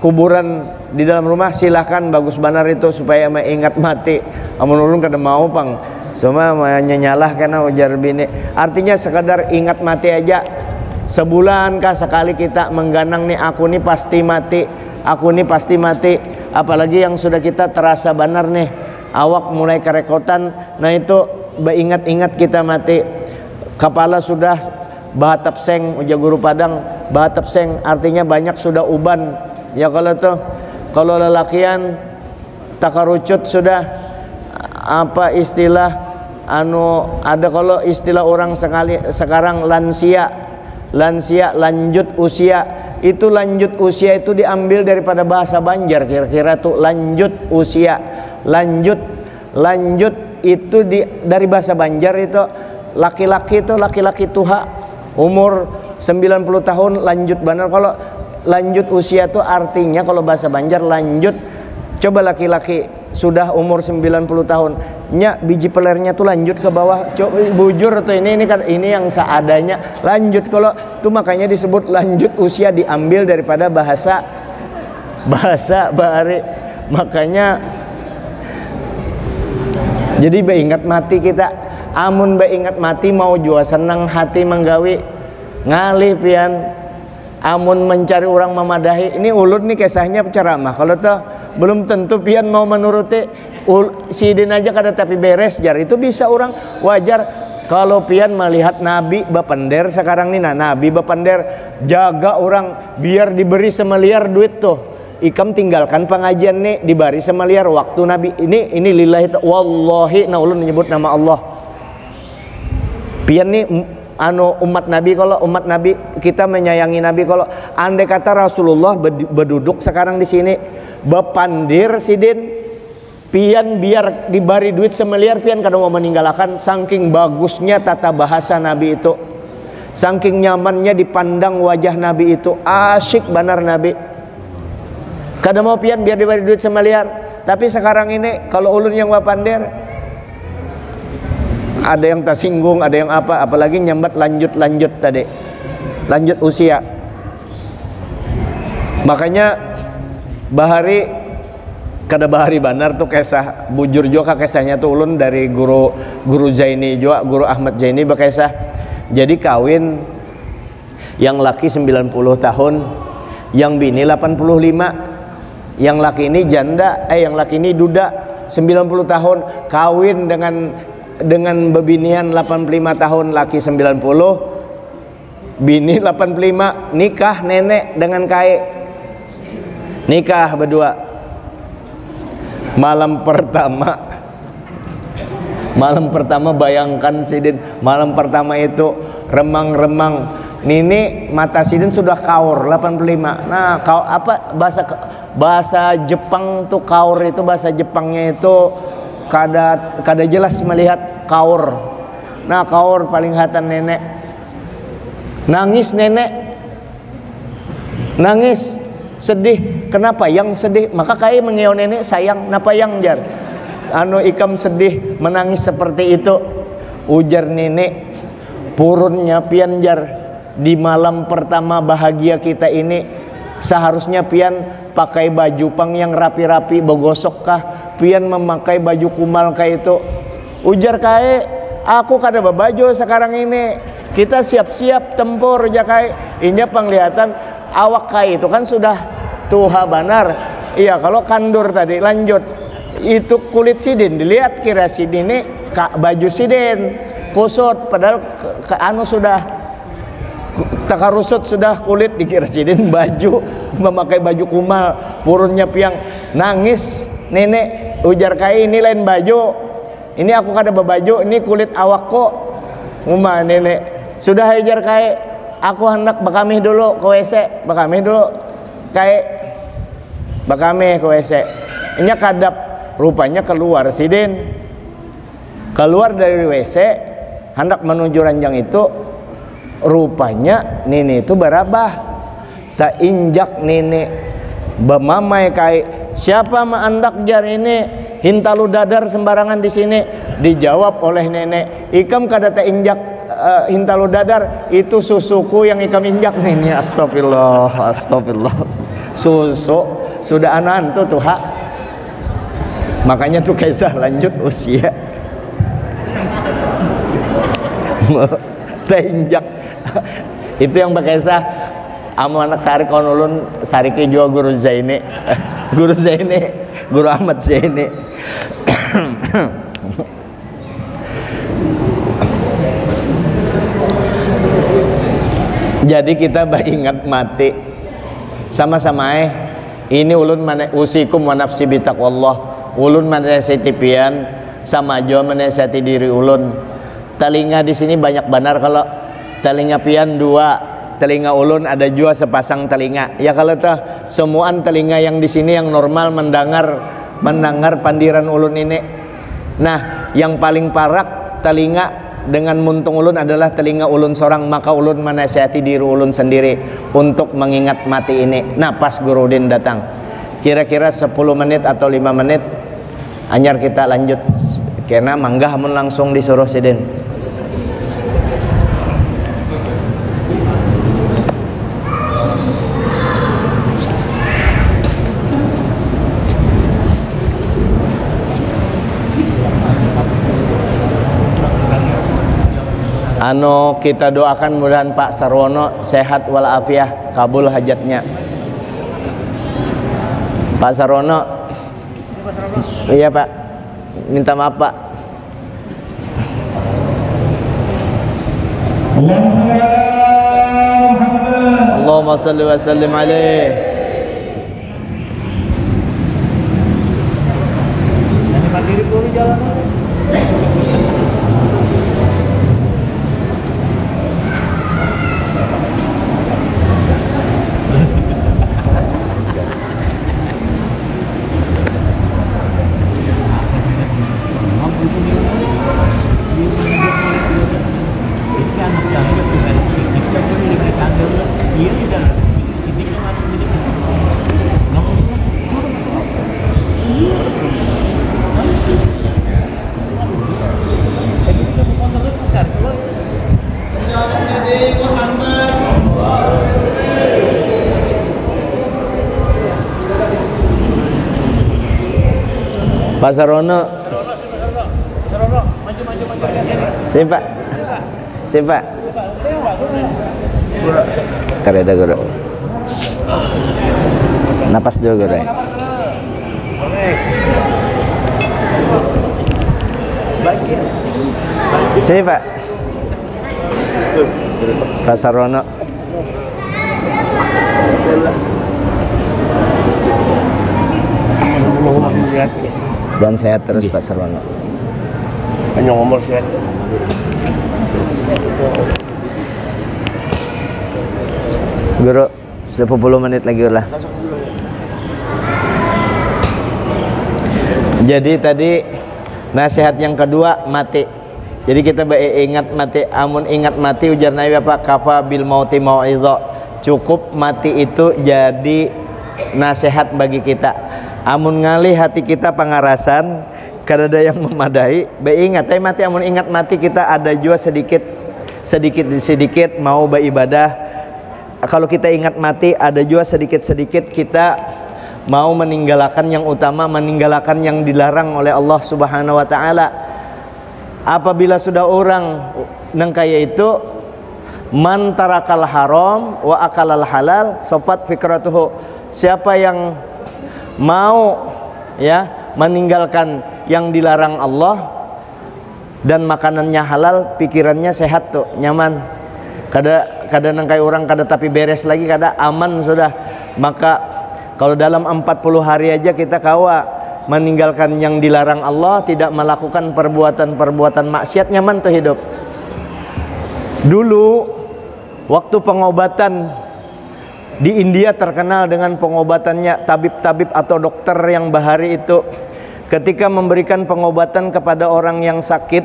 kuburan di dalam rumah, silahkan, bagus benar itu supaya ingat mati. Amun ulun kada mau, Pang. Semua nyalah karena ujar bini. Artinya sekadar ingat mati aja. Sebulan kah sekali kita mengganang nih, aku nih pasti mati, aku nih pasti mati. Apalagi yang sudah kita terasa benar nih, awak mulai kerekotan. Nah, itu ingat-ingat kita mati. Kepala sudah bahatap seng, ujar guru Padang. Bahatap seng artinya banyak sudah uban. Ya kalau lelakian takarucut sudah apa istilah ada kalau istilah orang sekarang lansia lanjut usia. Itu lanjut usia itu diambil daripada bahasa Banjar, kira-kira tuh lanjut usia. Lanjut itu dari bahasa Banjar itu laki-laki tua umur 90 tahun lanjut benar. Kalau lanjut usia itu artinya kalau bahasa Banjar lanjut, coba laki-laki sudah umur 90 tahun nya biji pelernya tuh lanjut ke bawah, coba bujur atau ini kan ini yang seadanya lanjut. Kalau itu makanya disebut lanjut usia, diambil daripada bahasa bahari. Makanya jadi ingat mati kita, amun ingat mati mau jua senang hati menggawi ngalih pian, amun mencari orang memadahi. Ini ulun nih kisahnya ceramah, kalau tuh belum tentu pian mau menuruti sidin aja kada tapi beres jar. Itu bisa orang wajar kalau pian melihat Nabi bapender sekarang nih. Nah, Nabi bapender jaga orang biar diberi semeliar duit tuh. Ikam tinggalkan pengajian nih diberi semeliar waktu Nabi ini lillahi wallahi. Nah, ulun menyebut nama Allah. Pian nih umat Nabi, kalau umat Nabi kita menyayangi Nabi, kalau andai kata Rasulullah berduduk sekarang di sini bepandir sidin pian biar diberi duit semeliar pian kada mau meninggalkan. Saking bagusnya tata bahasa Nabi itu, saking nyamannya dipandang wajah Nabi itu, asyik benar Nabi, kada mau pian biar diberi duit semeliar. Tapi sekarang ini kalau ulun yang bapandir ada yang tersinggung, ada yang apa, apalagi nyambat lanjut tadi, lanjut usia. Makanya bahari kada bahari banar tuh kisah bujur juga kisahnya tuh ulun dari guru Zaini juga, guru Ahmad Zaini berkisah. Jadi kawin yang laki 90 tahun, yang bini 85, yang laki ini janda, yang laki ini duda 90 tahun, kawin dengan bebinian 85 tahun, laki 90, bini 85, nikah nenek dengan kai, nikah berdua. Malam pertama bayangkan sidin, malam pertama itu remang-remang nini mata sidin sudah kaur 85. Nah, bahasa Jepang tuh kaur itu, bahasa Jepangnya itu kada jelas melihat kaur. Nah, kaur paling hatan nenek. Nangis nenek. Nangis, sedih. Kenapa yang sedih? Maka kayak mengeo nenek sayang. Napa yang jar? Ikam sedih menangis seperti itu. Ujar nenek, purunnya pian jar di malam pertama bahagia kita ini seharusnya pian pakai baju pang yang rapi-rapi, begosok kah? Pian memakai baju kumal kayak itu. Ujar kae, aku kada bebaju sekarang ini. Kita siap-siap tempur ja kae. Inya penglihatan awak kae itu kan sudah tuha banar. Iya, kalau kandur tadi lanjut. Itu kulit sidin dilihat kira sidin ini baju sidin kusut, padahal sudah takarusut sudah kulit dikira sidin baju, memakai baju kumal, purunnya piang. Nangis nenek, ujar kai ini lain baju, ini aku kada bebaju, ini kulit awakku. Umah nenek sudah ujar kai, aku hendak bakamih dulu ke WC, bakamih dulu kai, bakamih ke WC. Ini kadap, rupanya keluar sidin, keluar dari WC hendak menuju ranjang itu. Rupanya nenek itu barabah, tak injak nenek bemamai kai, siapa maandak jar ini hintalu dadar sembarangan di sini. Dijawab oleh nenek, ikam kada tak injak hintalu dadar, itu susuku yang ikam injak. Nenek astagfirullah, astagfirullah, susu sudah anan tuh tuha. Makanya tuh kisah lanjut usia tak injak. Itu yang berkisah amu anak sari konulun sari ke juga guru Zaini, guru Zaini, guru Ahmad Zaini. Jadi kita ingat mati sama-sama ini ulun mana usikum wa nafsi bitaqwallah. Ulun mana setipian samajo menasihati diri ulun. Telinga di sini banyak benar, kalau telinga pian 2, telinga ulun ada jua sepasang telinga. Ya kalau tuh semuaan telinga yang di sini yang normal mendengar pandiran ulun ini. Nah, yang paling parak telinga dengan muntung ulun adalah telinga ulun sorang, maka ulun menasihati diri ulun sendiri untuk mengingat mati ini. Nah, pas Guru Udin datang, kira-kira 10 menit atau 5 menit anyar kita lanjut, karena manggah mun langsung disuruh sidin. Kita doakan mudahan Pak Sarwono sehat walafiat, kabul hajatnya. Pak Sarwono, iya Pak, minta maaf Pak. Allahumma salli wa sallim alaih. Pak Sarono, sini Pak, sini Pak, kareda Guru, napas dulu Guru. Sini Pak, Pak Sarono. Dan sehat terus Pak Sarwono. Hanya ngomong sehat. Guru, 10 menit lagi lah. Jadi tadi nasihat yang kedua mati. Jadi kita ingat mati, amun ingat mati ujar Nabi apa? Kafa bil mauti mau'izo. Cukup mati itu jadi nasihat bagi kita. Amun ngalih hati kita pangarasan kadada yang memadai, ingat mati, amun ingat mati kita ada juga sedikit mau beribadah. Kalau kita ingat mati ada juga sedikit kita mau meninggalkan yang utama, meninggalkan yang dilarang oleh Allah Subhanahu wa taala. Apabila sudah orang nengkaya itu man tarakal haram wa akalal halal sofat fikratuhu, siapa yang mau ya meninggalkan yang dilarang Allah dan makanannya halal, pikirannya sehat tuh, nyaman. Kada nangkai orang kada tapi beres lagi, kada aman sudah. Maka kalau dalam 40 hari aja kita kawa meninggalkan yang dilarang Allah, tidak melakukan perbuatan-perbuatan maksiat, nyaman tuh hidup. Dulu waktu pengobatan di India terkenal dengan pengobatannya, tabib-tabib atau dokter yang bahari itu ketika memberikan pengobatan kepada orang yang sakit,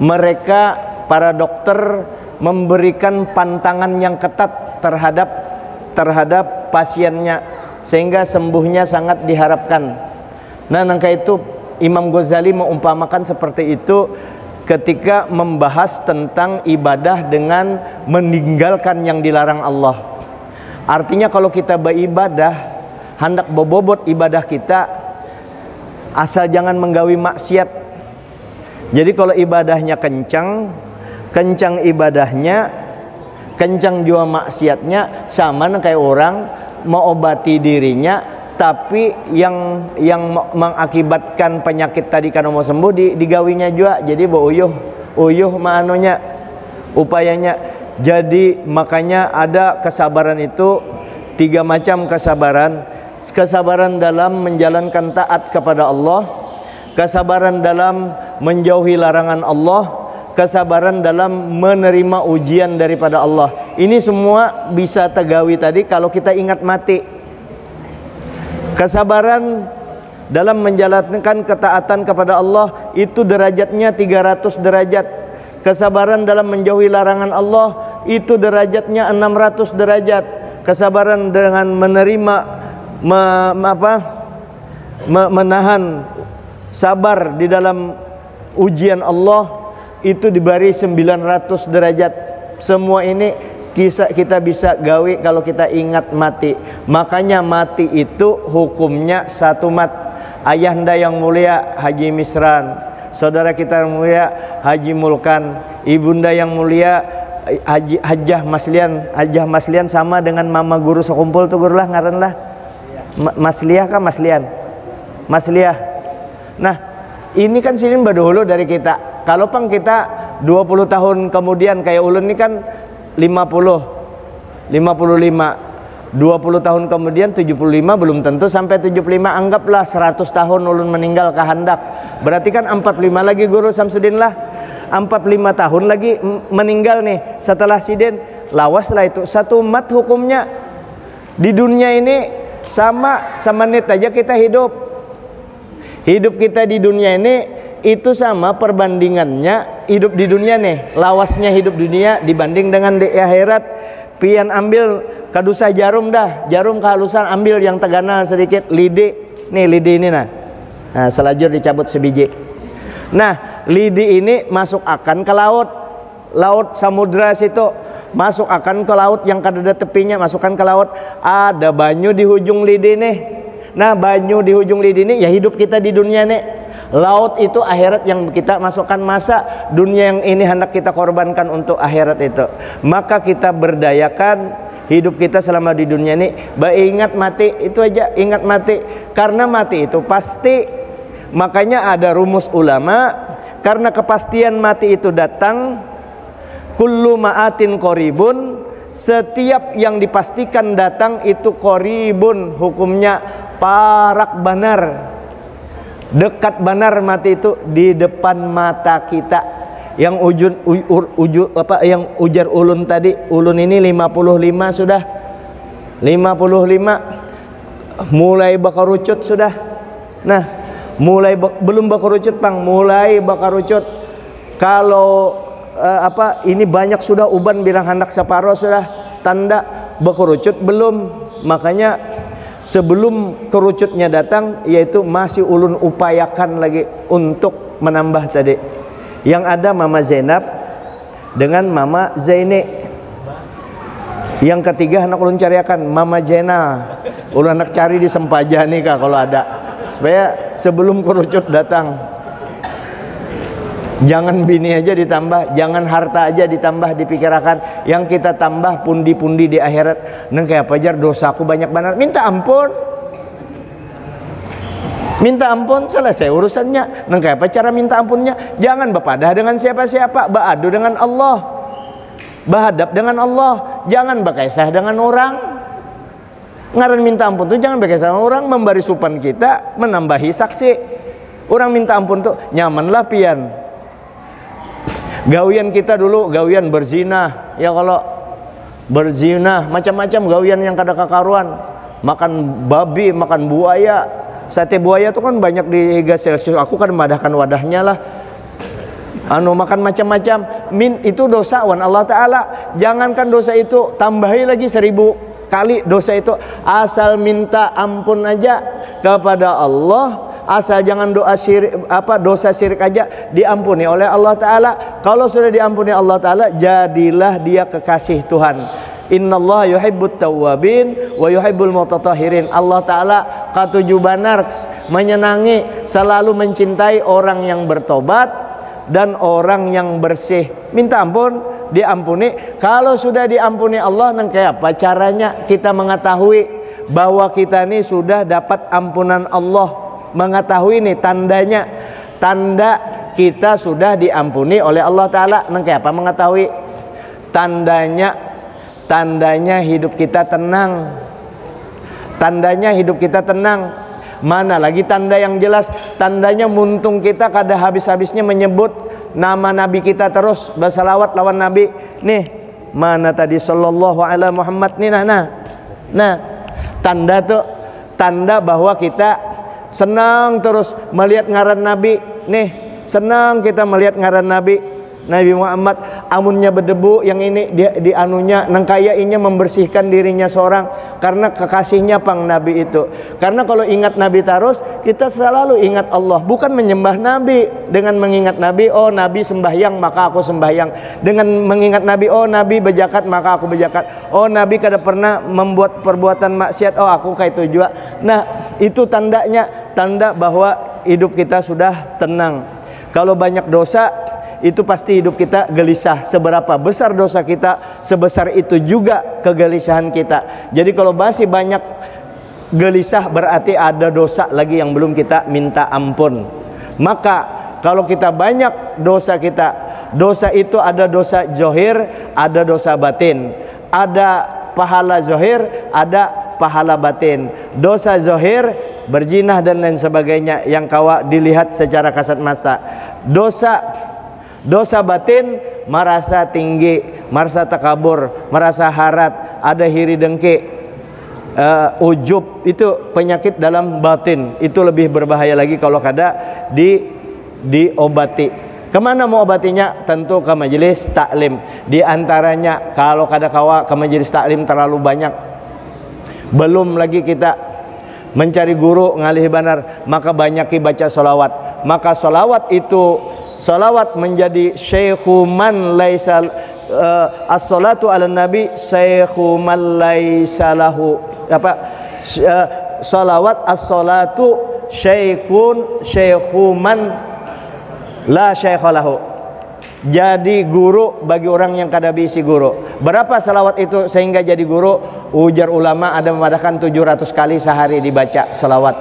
mereka para dokter memberikan pantangan yang ketat terhadap pasiennya sehingga sembuhnya sangat diharapkan. Nah, nangka itu Imam Ghazali mengumpamakan seperti itu ketika membahas tentang ibadah dengan meninggalkan yang dilarang Allah. Artinya kalau kita beribadah, hendak bobot ibadah kita, asal jangan menggawi maksiat. Jadi kalau ibadahnya kencang ibadahnya, kencang jua maksiatnya, sama kayak orang mau obati dirinya, tapi yang mengakibatkan penyakit tadi kan mau sembuh digawinya juga. Jadi uyuh maanunya upayanya. Jadi makanya ada kesabaran itu 3 macam kesabaran. Kesabaran dalam menjalankan taat kepada Allah, kesabaran dalam menjauhi larangan Allah, kesabaran dalam menerima ujian daripada Allah. Ini semua bisa tegawi tadi kalau kita ingat mati. Kesabaran dalam menjalankan ketaatan kepada Allah itu derajatnya 300 derajat. Kesabaran dalam menjauhi larangan Allah itu derajatnya 600 derajat. Kesabaran dengan menerima menahan sabar di dalam ujian Allah itu diberi 900 derajat. Semua ini kita bisa gawe kalau kita ingat mati. Makanya mati itu hukumnya satu mat. Ayahanda yang mulia Haji Misran, saudara kita yang mulia Haji Mulkan, ibunda yang mulia Hajjah Maslian sama dengan mama guru sekumpul tuh guru lah ngaran lah. Masliah kah Maslian? Masliah. Nah, ini kan sini badahulu dari kita. Kalau pang kita 20 tahun kemudian kayak ulun ini kan 55 20 tahun kemudian 75 belum tentu sampai 75, anggaplah 100 tahun ulun meninggal kehendak. Berarti kan 45 lagi guru Samsudin lah. 45 tahun lagi meninggal nih setelah sidin. Lawas lah itu satu umat hukumnya. Di dunia ini sama semenit aja kita hidup. Hidup kita di dunia ini itu sama perbandingannya hidup di dunia nih. Lawasnya hidup dunia dibanding dengan di akhirat. Pian ambil kadusa jarum dah, jarum kehalusan ambil yang tegana sedikit, lidi nih, lidi ini nah selajur dicabut sebiji. Nah lidi ini masuk akan ke laut, laut samudra situ, masuk akan ke laut yang kadada tepinya, masukkan ke laut, ada banyu di ujung lidi nih. Nah banyu di ujung lidi ini ya hidup kita di dunia nih. Laut itu akhirat yang kita masukkan, masa dunia yang ini hendak kita korbankan untuk akhirat itu. Maka kita berdayakan hidup kita selama di dunia ini. Ingat mati, itu aja, ingat mati. Karena mati itu pasti. Makanya ada rumus ulama, karena kepastian mati itu datang, kullu ma'atin qoribun, setiap yang dipastikan datang itu qoribun, hukumnya parak banar. Dekat benar mati itu di depan mata kita. Yang yang ujar ulun tadi, ulun ini 55 sudah. 55 mulai bakarucut sudah. Nah, belum bakarucut Pang, mulai bakarucut. Kalau ini banyak sudah uban bilang hendak separo sudah, tanda bakarucut belum. Makanya sebelum kerucutnya datang, yaitu masih ulun upayakan lagi untuk menambah tadi. Yang ada Mama Zainab dengan Mama Zaini. Yang ketiga anak ulun cariakan Mama Jena. Ulun anak cari di Sempaja nih kak kalau ada, supaya sebelum kerucut datang. Jangan bini aja ditambah, jangan harta aja ditambah dipikirkan. Yang kita tambah pundi-pundi di akhirat. Neng kayak apa jar dosaku banyak banget, minta ampun. Minta ampun, selesai urusannya. Neng kayak apa cara minta ampunnya? Jangan berpadah dengan siapa-siapa, beradu dengan Allah, berhadap dengan Allah. Jangan berkisah dengan orang. Ngaran minta ampun tuh jangan berkisah dengan orang, memberi supan kita, menambahi saksi. Orang minta ampun tuh nyamanlah pian. Gawian kita dulu gawian berzina, ya kalau berzina macam-macam gawian yang kada kakaruan, makan babi, makan buaya, sate buaya tuh kan banyak di Higa Celsius. Aku kan madahkan wadahnya lah. Makan macam-macam, itu dosa wan Allah Ta'ala. Jangankan dosa itu, tambahi lagi 1000 kali dosa itu. Asal minta ampun aja kepada Allah, asal jangan dosa syirik aja diampuni oleh Allah Ta'ala. Kalau sudah diampuni Allah Ta'ala, jadilah dia kekasih Tuhan. Innallaha yuhibbut tawwabin wa yuhibbul mutatahhirin. Allah Ta'ala katuju banar, menyenangi, selalu mencintai orang yang bertobat dan orang yang bersih. Minta ampun, diampuni. Kalau sudah diampuni Allah, nang kayak apa caranya kita mengetahui bahwa kita ini sudah dapat ampunan Allah? Mengetahui nih tandanya, tanda kita sudah diampuni oleh Allah Ta'ala. Nang kayak apa mengetahui? Tandanya hidup kita tenang. Tandanya hidup kita tenang. Mana lagi tanda yang jelas? Tandanya muntung kita kada habis-habisnya menyebut nama Nabi kita terus, bersalawat lawan Nabi. Nih, mana tadi sallallahu ala Muhammad nih, nah tanda tuh, tanda bahwa kita senang terus melihat ngaran Nabi. Nih, senang kita melihat ngaran Nabi Muhammad. Amunnya berdebu yang ini di anunya nangkayainya membersihkan dirinya seorang karena kekasihnya pang Nabi itu. Karena kalau ingat Nabi terus, kita selalu ingat Allah, bukan menyembah Nabi. Dengan mengingat Nabi, oh Nabi sembahyang maka aku sembahyang. Dengan mengingat Nabi, oh Nabi berzakat maka aku berzakat. Oh Nabi kada pernah membuat perbuatan maksiat, oh aku kayak itu juga. Nah, itu tandanya, tanda bahwa hidup kita sudah tenang. Kalau banyak dosa, itu pasti hidup kita gelisah. Seberapa besar dosa kita, sebesar itu juga kegelisahan kita. Jadi kalau masih banyak gelisah, berarti ada dosa lagi yang belum kita minta ampun. Maka kalau kita banyak dosa kita, dosa itu ada dosa zohir, ada dosa batin. Ada pahala zohir, ada pahala batin. Dosa zohir, berzinah dan lain sebagainya yang kawa dilihat secara kasat mata. Dosa batin, merasa tinggi, merasa takabur, merasa harat, ada hiri dengki, ujub, itu penyakit dalam batin. Itu lebih berbahaya lagi kalau kada diobati. Kemana mau obatinya? Tentu ke majelis taklim. Di antaranya kalau kada kawa ke majelis taklim terlalu banyak, belum lagi kita mencari guru ngalih banar, maka banyaki baca solawat. Maka solawat itu, salawat menjadi syekhu man laisa as-salatu ala nabi syekhu man laisa lahu salawat as-salatu syekhu man la syekha lahu. Jadi guru bagi orang yang kada bisi guru. Berapa salawat itu sehingga jadi guru? Ujar ulama ada memadahkan 700 kali sehari dibaca salawat.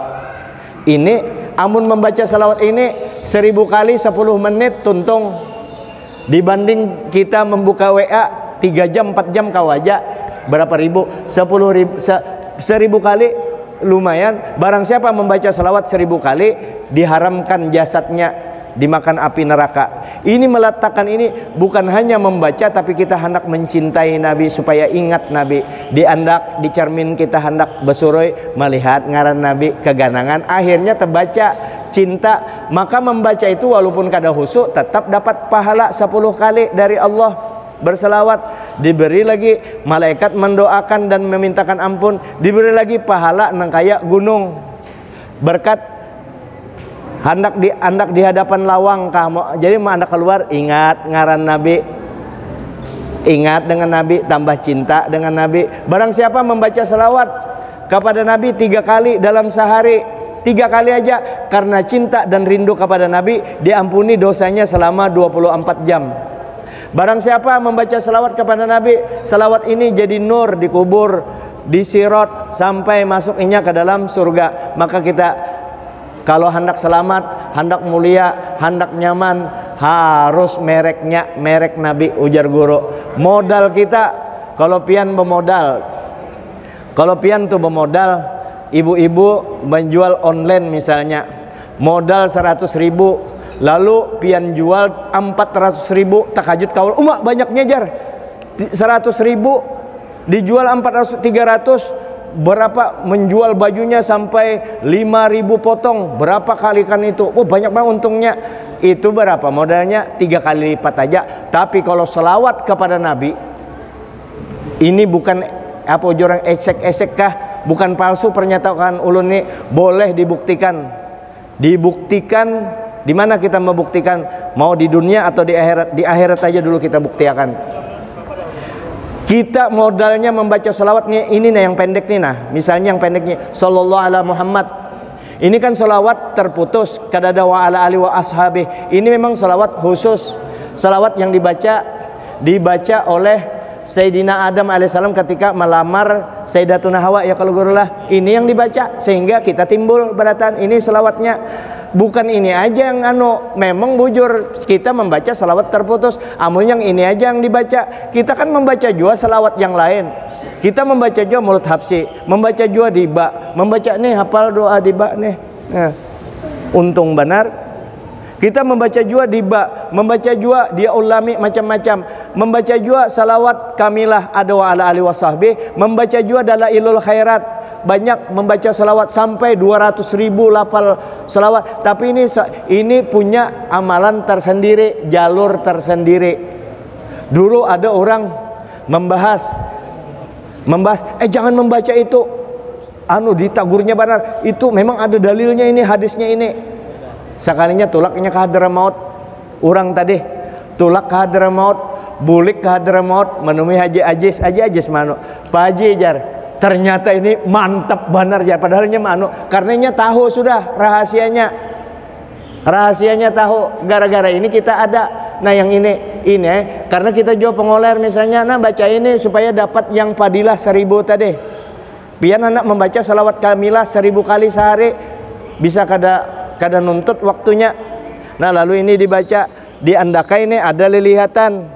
Ini amun membaca salawat ini 1000 kali 10 menit tuntung, dibanding kita membuka WA 3 jam 4 jam kau aja berapa ribu? 10.000 kali lumayan. Barang siapa membaca salawat 1000 kali, diharamkan jasadnya dimakan api neraka. Ini meletakkan ini bukan hanya membaca, tapi kita hendak mencintai Nabi supaya ingat Nabi. Diandak dicermin kita hendak besuroi melihat ngaran Nabi keganangan, akhirnya terbaca cinta. Maka membaca itu walaupun kada husuk tetap dapat pahala 10 kali dari Allah berselawat. Diberi lagi malaikat mendoakan dan memintakan ampun, diberi lagi pahala nang kaya gunung berkat hendak di hadapan lawang kamu. Jadi mau anda keluar, ingat ngaran Nabi, ingat dengan Nabi, tambah cinta dengan Nabi. Barang siapa membaca salawat kepada Nabi 3 kali dalam sehari, 3 kali aja, karena cinta dan rindu kepada Nabi, diampuni dosanya selama 24 jam. Barang siapa membaca salawat kepada Nabi, salawat ini jadi nur di kubur, di sirot, sampai masuknya ke dalam surga. Maka kita kalau hendak selamat, hendak mulia, hendak nyaman, harus mereknya merek Nabi, ujar guru. Modal kita kalau pian bermodal, kalau pian tuh bermodal, ibu-ibu menjual online misalnya, modal 100.000, lalu pian jual 400.000, takajut kau, umak banyak nyejar, 100.000 dijual 400, 300. Berapa menjual bajunya sampai 5.000 potong, berapa kalikan itu? Oh banyak banget untungnya. Itu berapa modalnya? 3 kali lipat aja. Tapi kalau selawat kepada Nabi, ini bukan apa orang esek-esek kah? Bukan palsu pernyataan ulun ini, boleh dibuktikan. Dibuktikan di mana kita membuktikan? Mau di dunia atau di akhirat? Di akhirat aja dulu kita buktikan. Kita modalnya membaca salawatnya ini nah yang pendek nih, nah misalnya yang pendeknya sallallahu ala Muhammad, ini kan salawat terputus, kadada wa ala ali wa ashabi. Ini memang salawat khusus, salawat yang dibaca oleh Sayyidina Adam alaihissalam ketika melamar Sayyidatuna Hawa, ya kalau gurulah. Ini yang dibaca sehingga kita timbul beratan ini salawatnya. Bukan ini aja yang memang bujur kita membaca salawat terputus, amun yang ini aja yang dibaca. Kita kan membaca juga salawat yang lain. kita membaca juga mulut hafsi, membaca juga diba, membaca nih hafal doa diba nih. Nah, untung benar. Kita membaca juga diba, membaca juga dia ulami macam-macam, membaca juga salawat kamilah ada wa ala alihi wasahbi, membaca juga dalailul khairat, banyak membaca salawat sampai 200.000 lafal salawat. Tapi ini punya amalan tersendiri, jalur tersendiri. Dulu ada orang membahas jangan membaca itu, ditagurnya benar, itu memang ada dalilnya ini, hadisnya ini. Sekalinya tulaknya ke Hadramaut, orang tadi tulak ke Hadramaut, bulik ke Hadramaut, menemui Haji Ajis manu, Pak Haji jar, ternyata ini mantap benar ya, padahalnya manu, karenanya tahu sudah rahasianya tahu, gara-gara ini kita ada. Nah yang ini karena kita juga pengoler misalnya, nah baca ini supaya dapat yang fadilah 1000 tadi. Pian anak membaca salawat kamilah 1000 kali sehari, bisa kada nuntut waktunya. Nah lalu ini dibaca di andaka, ini ada lilihatan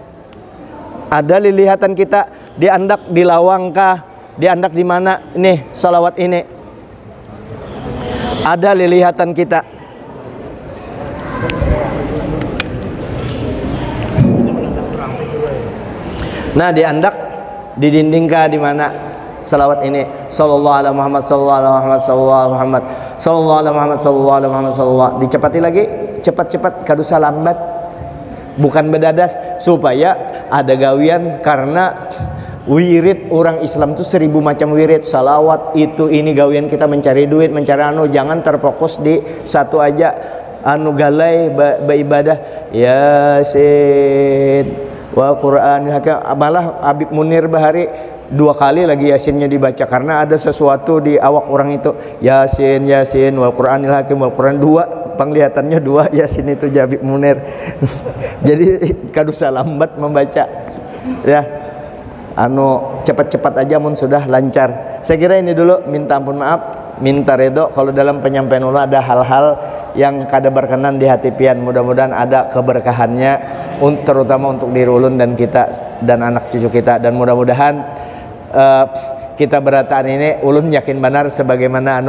kita di andak, di lawangkah, di andak di mana nih salawat ini ada lilihatan kita. Nah di andak, di dinding kah di mana salawat ini, sallallahu alaihi Muhammad, sallallahu alaihi Muhammad, sallallahu alaihi Muhammad, sallallahu alaihi Muhammad, sallallahu alaihi Muhammad, sallallahu. Dicepati lagi, cepat-cepat, kadusa lambat, bukan bedadas, supaya ada gawian. Karena wirid orang Islam itu 1000 macam wirid, salawat itu ini gawian kita mencari duit, mencari jangan terfokus di satu aja, galai beribadah. Yasin wa Quran, malah Habib Munir Bahari 2 kali lagi Yasinnya dibaca, karena ada sesuatu di awak orang itu. Yasin wal Quranil Hakim wal Quran, 2 penglihatannya 2 Yasin itu Habib Munir. Jadi kadusa lambat membaca ya, cepat-cepat aja mun sudah lancar. Saya kira ini dulu, minta ampun maaf, minta redho kalau dalam penyampaian ulama ada hal-hal yang kada berkenan di hati pian. Mudah-mudahan ada keberkahannya, terutama untuk diri ulun dan kita dan anak cucu kita. Dan mudah-mudahan kita berataan ini ulun yakin benar sebagaimana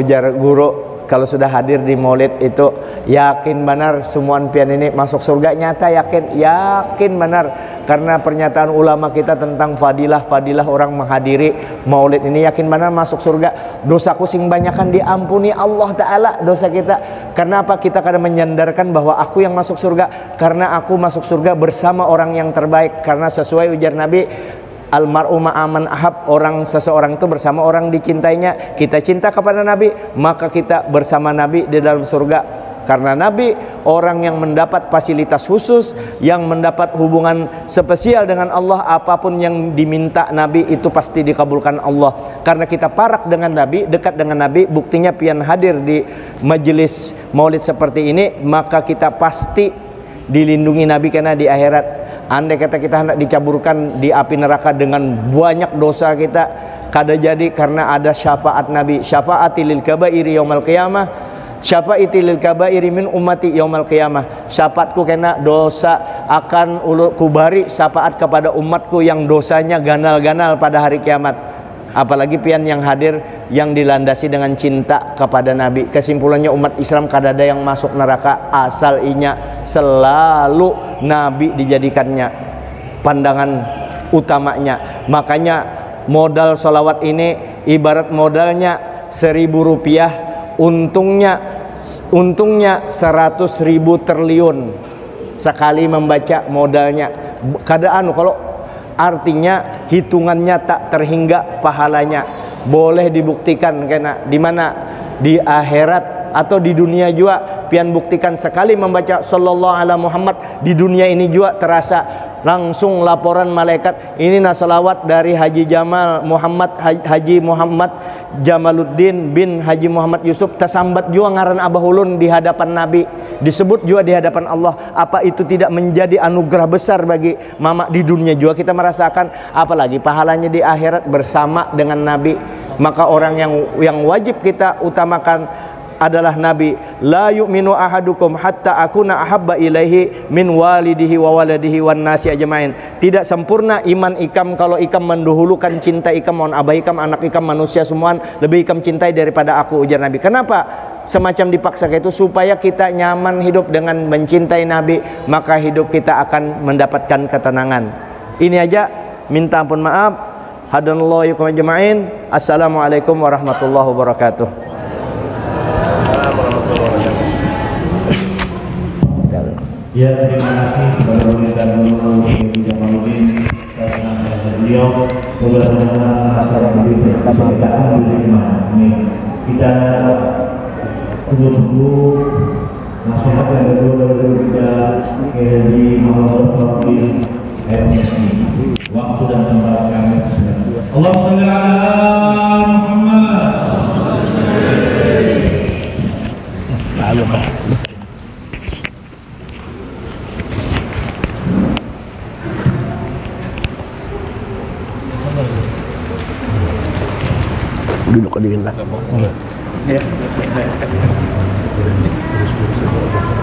ujar guru, kalau sudah hadir di maulid itu yakin benar semua pian ini masuk surga, nyata yakin benar, karena pernyataan ulama kita tentang fadilah orang menghadiri maulid ini, yakin benar masuk surga. Dosaku sing banyakan diampuni Allah Ta'ala dosa kita. Karena apa? Kita kadang menyandarkan bahwa aku yang masuk surga karena aku masuk surga bersama orang yang terbaik. Karena sesuai ujar Nabi, almar'u ma'aman ahab, seseorang itu bersama orang dicintainya. Kita cinta kepada Nabi, maka kita bersama Nabi di dalam surga. Karena Nabi orang yang mendapat fasilitas khusus, yang mendapat hubungan spesial dengan Allah. Apapun yang diminta Nabi itu pasti dikabulkan Allah. Karena kita parak dengan Nabi, dekat dengan Nabi, buktinya pian hadir di majelis maulid seperti ini, maka kita pasti dilindungi Nabi. Karena di akhirat, andai kata kita hendak dicaburkan di api neraka dengan banyak dosa kita, kada jadi, karena ada syafaat Nabi. Syafaati lil kabairi yaumil qiyamah, syafaati lil kabairi min ummati yaumil qiyamah. Syafaatku kena dosa akan kubari syafaat kepada umatku yang dosanya ganal-ganal pada hari kiamat. Apalagi pian yang hadir yang dilandasi dengan cinta kepada Nabi. Kesimpulannya, umat Islam kada ada yang masuk neraka asal inya selalu Nabi dijadikannya pandangan utamanya. Makanya modal sholawat ini ibarat modalnya 1000 rupiah, untungnya 100.000 triliun sekali membaca modalnya. Kada kalau artinya hitungannya tak terhingga pahalanya. Boleh dibuktikan karena di mana di akhirat atau di dunia juga pian buktikan sekali membaca sallallahu alaihi Muhammad di dunia ini juga terasa. Langsung laporan malaikat, ini salawat dari Haji Jamal Muhammad Haji Muhammad Jamaluddin bin Haji Muhammad Yusuf, tersambat juga ngaran Abah Ulun di hadapan Nabi, disebut juga di hadapan Allah. Apa itu tidak menjadi anugerah besar bagi mama? Di dunia juga kita merasakan, apalagi pahalanya di akhirat bersama dengan Nabi. Maka orang yang wajib kita utamakan adalah Nabi. La yu'minu ahadukum hatta akuna ahabba ilaihi min walidihi wa waladihi wan nasi ajmain. Tidak sempurna iman ikam kalau ikam mendahulukan cinta ikam, mohon abah ikam, anak ikam, manusia semua lebih ikam cintai daripada aku, ujar Nabi. Kenapa semacam dipaksa itu? Supaya kita nyaman hidup dengan mencintai Nabi, maka hidup kita akan mendapatkan ketenangan. Ini aja, minta ampun maaf. Hadanallahu iyyakum ajma'in. Assalamualaikum warahmatullahi wabarakatuh. Ya, terima kasih kepada pemerintah Guru Jamaluddin atas nasihat beliau. Mudah-mudahan nasihat beliau bermanfaat bagi kita. Kita tunggu nasihat yang kedua dari kita di Muhammad Fadil MSI. Waktu dan tempat kami sudah. Allahumma shalli ala Muhammad. Duduk di kita.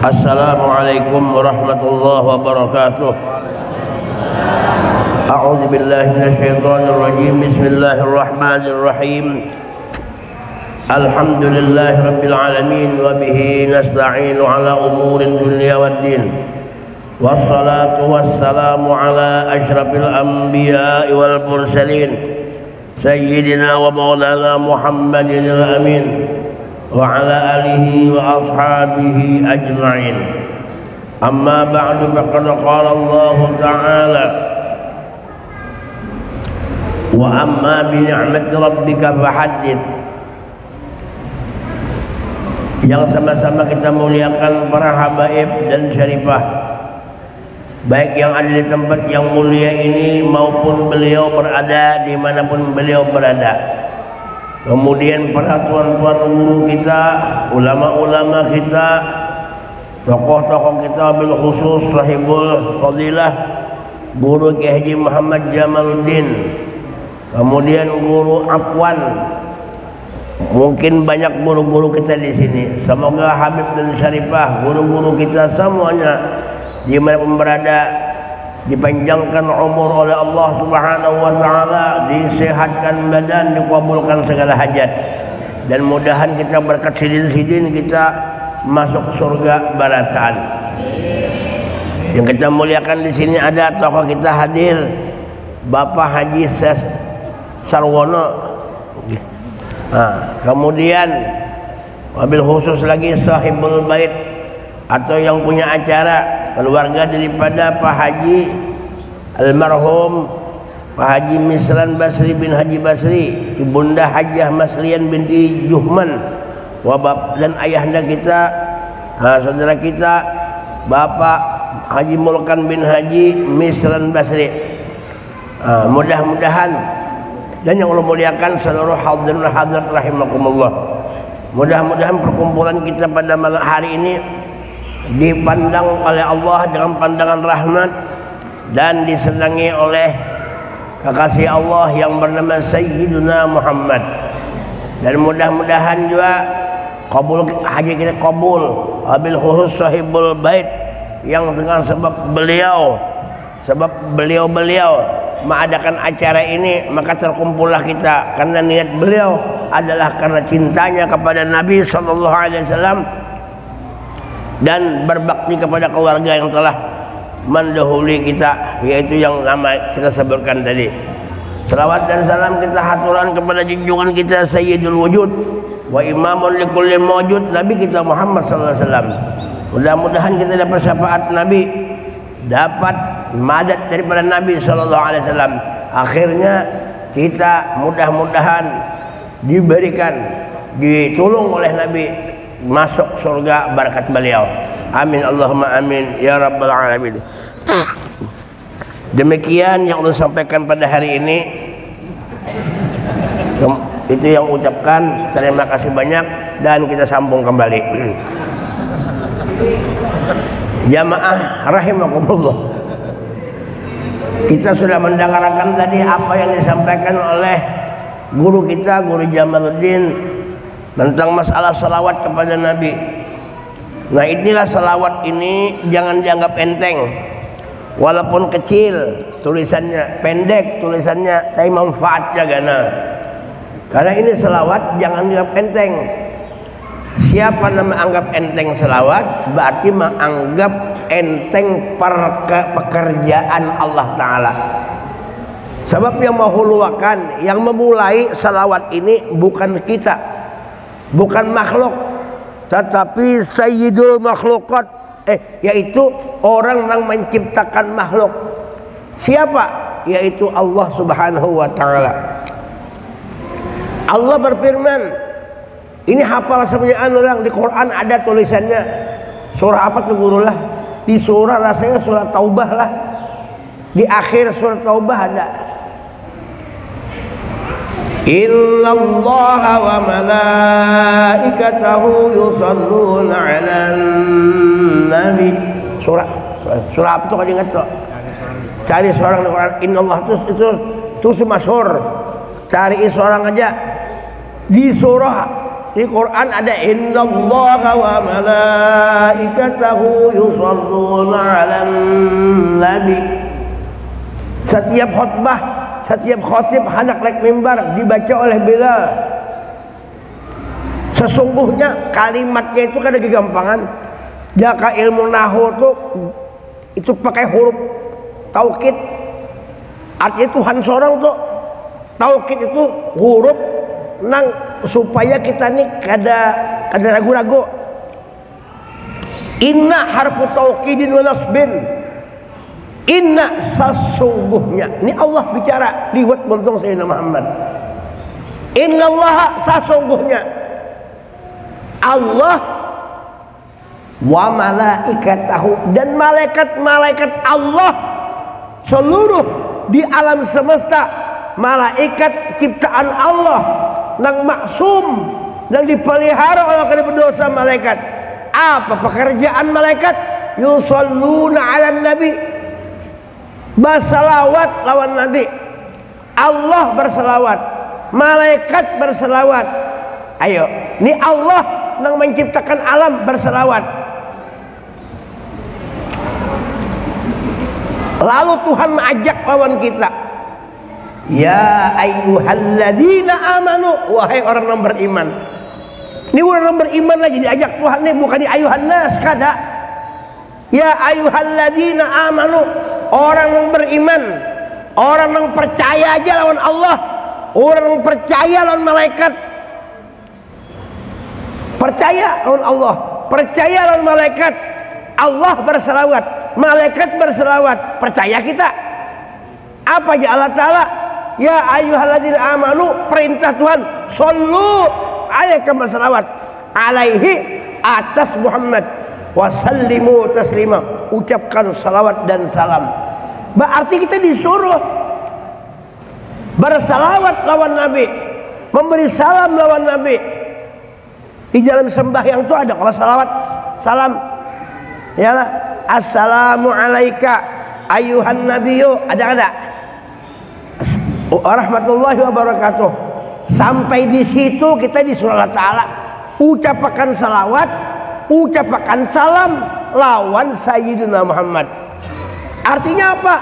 Assalamualaikum warahmatullahi wabarakatuh. A'udzu billahi minasyaitonir rajim. Bismillahirrahmanirrahim. Alhamdulillahi rabbil alamin wa bihi nasta'inu ala umurid dunya waddin. Wassalatu wassalamu ala asyrafil anbiya'i wal mursalin. Sayyidina wa maulana Muhammadin al-amin wa ala alihi wa ashabihi ajma'in. Amma ba'du, faqad qala Allah ta'ala wa amma bi ni'mati rabbika fahaddits. Yang sama-sama kita muliakan para habaib dan syarifah, baik yang ada di tempat yang mulia ini maupun beliau berada dimanapun beliau berada. Kemudian para tuan-tuan guru kita, ulama-ulama kita, tokoh-tokoh kita, bil khusus sahibul fadilah Guru Kiai Haji Muhammad Jamaluddin, kemudian Guru Afwan, mungkin banyak guru-guru kita di sini. Semoga Habib dan Syarifah, guru-guru kita semuanya dimanapun berada dipanjangkan umur oleh Allah Subhanahu wa ta'ala, disehatkan badan, dikabulkan segala hajat, dan mudahan kita berkat sidin-sidin kita masuk surga barataan. Yang kita muliakan di sini ada tokoh kita hadir, Bapak Haji Sarwono. Kemudian wabil khusus lagi sahibul bait atau yang punya acara, keluarga daripada Pak Haji almarhum Pak Haji Mislan Basri bin Haji Basri, Ibunda Hajah Maslian binti Juhman, dan ayahanda kita, saudara kita Bapak Haji Mulkan bin Haji Mislan Basri. Mudah-mudahan, dan yang Allah muliakan seluruh hadirin hadirat rahimakumullah, mudah-mudahan perkumpulan kita pada malam hari ini dipandang oleh Allah dengan pandangan rahmat dan disenangi oleh kekasih Allah yang bernama Sayyiduna Muhammad. Dan mudah-mudahan juga kabul haji kita kabul, wabil khusus sahibul bait, yang dengan sebab beliau mengadakan acara ini, maka terkumpullah kita karena niat beliau adalah karena cintanya kepada Nabi SAW dan berbakti kepada keluarga yang telah mendahului kita, yaitu yang nama kita sebutkan tadi. Salawat dan salam kita haturan kepada junjungan kita Sayyidul Wujud wa imamun likulli mawjud, Nabi kita Muhammad SAW. Mudah-mudahan kita dapat syafaat Nabi, dapat madat daripada Nabi SAW. Akhirnya kita mudah-mudahan diberikan, ditolong oleh Nabi masuk surga berkat beliau. Amin Allahumma amin ya rabbal alamin. Demikian yang Allah sampaikan pada hari ini. Itu yang ucapkan, terima kasih banyak, dan kita sambung kembali. Jamaah rahimakumullah, kita sudah mendengarkan tadi apa yang disampaikan oleh guru kita, Guru Jamaluddin, tentang masalah salawat kepada Nabi. Nah, inilah salawat ini jangan dianggap enteng. Walaupun kecil tulisannya, pendek tulisannya, tapi manfaatnya gana. Karena ini salawat jangan dianggap enteng. Siapa nama anggap enteng salawat, berarti menganggap enteng pekerjaan Allah Ta'ala. Sebab yang menghuluakan, yang memulai salawat ini bukan kita, bukan makhluk, tetapi sayyidul makhlukat, yaitu orang yang menciptakan makhluk. Siapa? Yaitu Allah Subhanahu wa Ta'ala. Allah berfirman, ini hafal semuanya orang, di Quran ada tulisannya. Surah apa tuh gurulah? Di surah rasanya surah Taubah lah. Di akhir surah Taubah ada. Innallaha wa malaikatahu yusholluna 'alan nabi. Surah apa tuh kalau ingat tuh? Cari seorang di Quran. Innallah itu masyhur. Cari seorang aja. Di surah di Quran ada innallaha wa malaikatahu yusholluna 'alan nabi. Setiap khutbah, setiap khatib hendak naik mimbar dibaca oleh Bilal. Sesungguhnya kalimatnya itu kan ada kegampangan. Jaka ilmu nahwu itu pakai huruf taukid. Artinya Tuhan seorang tuh. Taukid itu huruf nang supaya kita nih kada ragu-ragu. Inna harfu taukidin wa nasbin. Inna sesungguhnya. Ini Allah bicara liwat bontong Sayyidina Muhammad. Inna Allah sesungguhnya Allah wa malaikatahu, dan malaikat-malaikat Allah seluruh di alam semesta, malaikat ciptaan Allah yang maksum dan dipelihara oleh kada berdosa malaikat. Apa pekerjaan malaikat? Yusholluna 'alan nabi, bersalawat lawan Nabi. Allah bersalawat, malaikat bersalawat. Ayo, ini Allah yang menciptakan alam bersalawat. Lalu Tuhan mengajak lawan kita, ya ayyuhalladzina amanu, wahai orang yang beriman. Ini orang yang beriman lagi diajak Tuhan nih, bukan di ayuhan nas, kada. Ya ayyuhalladzina amanu, orang yang beriman, orang yang percaya aja lawan Allah, orang yang percaya lawan malaikat, percaya lawan Allah, percaya lawan malaikat. Allah berselawat, malaikat berselawat, percaya kita. Apa aja Allah Ta'ala? Ya ayyuhalladzina amanu, perintah Tuhan, shollu alaihi berselawat alaihi atas Muhammad, wasallimu taslima, ucapkan salawat dan salam. Berarti kita disuruh bersalawat lawan Nabi, memberi salam lawan Nabi. Di dalam sembahyang itu ada kalau salawat salam, ya lah, assalamu alaika ayuhan nabiyyu, ada warahmatullahi wabarakatuh. Sampai di situ kita disuruh Allah Ta'ala ucapkan salawat, ucapkan salam lawan Sayyidina Muhammad. Artinya apa?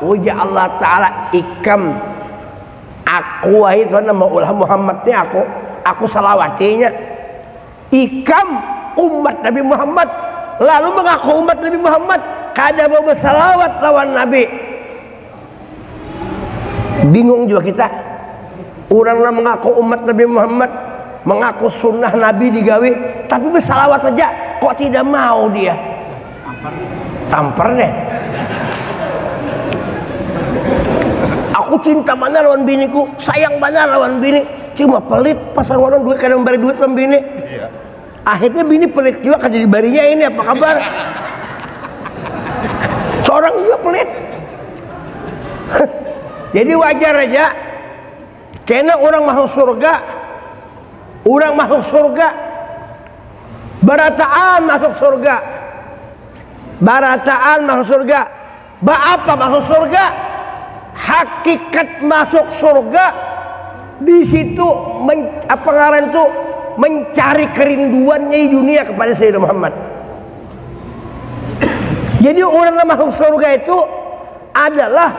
Uja Allah Ta'ala ikam aku itu nama ulah Muhammad ini, aku salawatinya. Ikam umat Nabi Muhammad, lalu mengaku umat Nabi Muhammad, kada mau bersalawat lawan Nabi. Bingung juga kita. Orang yang mengaku umat Nabi Muhammad, mengaku sunnah Nabi digawe, tapi bersalawat aja kok tidak mau dia. Tampar deh. Aku cinta benar lawan biniku, sayang benar lawan bini, cuma pelit pasar warung duit, kadang beri duit lawan bini. Akhirnya bini pelit juga, kan jadi barinya ini apa kabar? Seorang juga pelit. Jadi wajar aja. Karena orang masuk surga, orang masuk surga, barataan masuk surga, barataan masuk surga. Apa masuk surga? Hakikat masuk surga di situ apa ngaran itu mencari kerinduannya di dunia kepada Sayyidina Muhammad. Jadi orang yang masuk surga itu adalah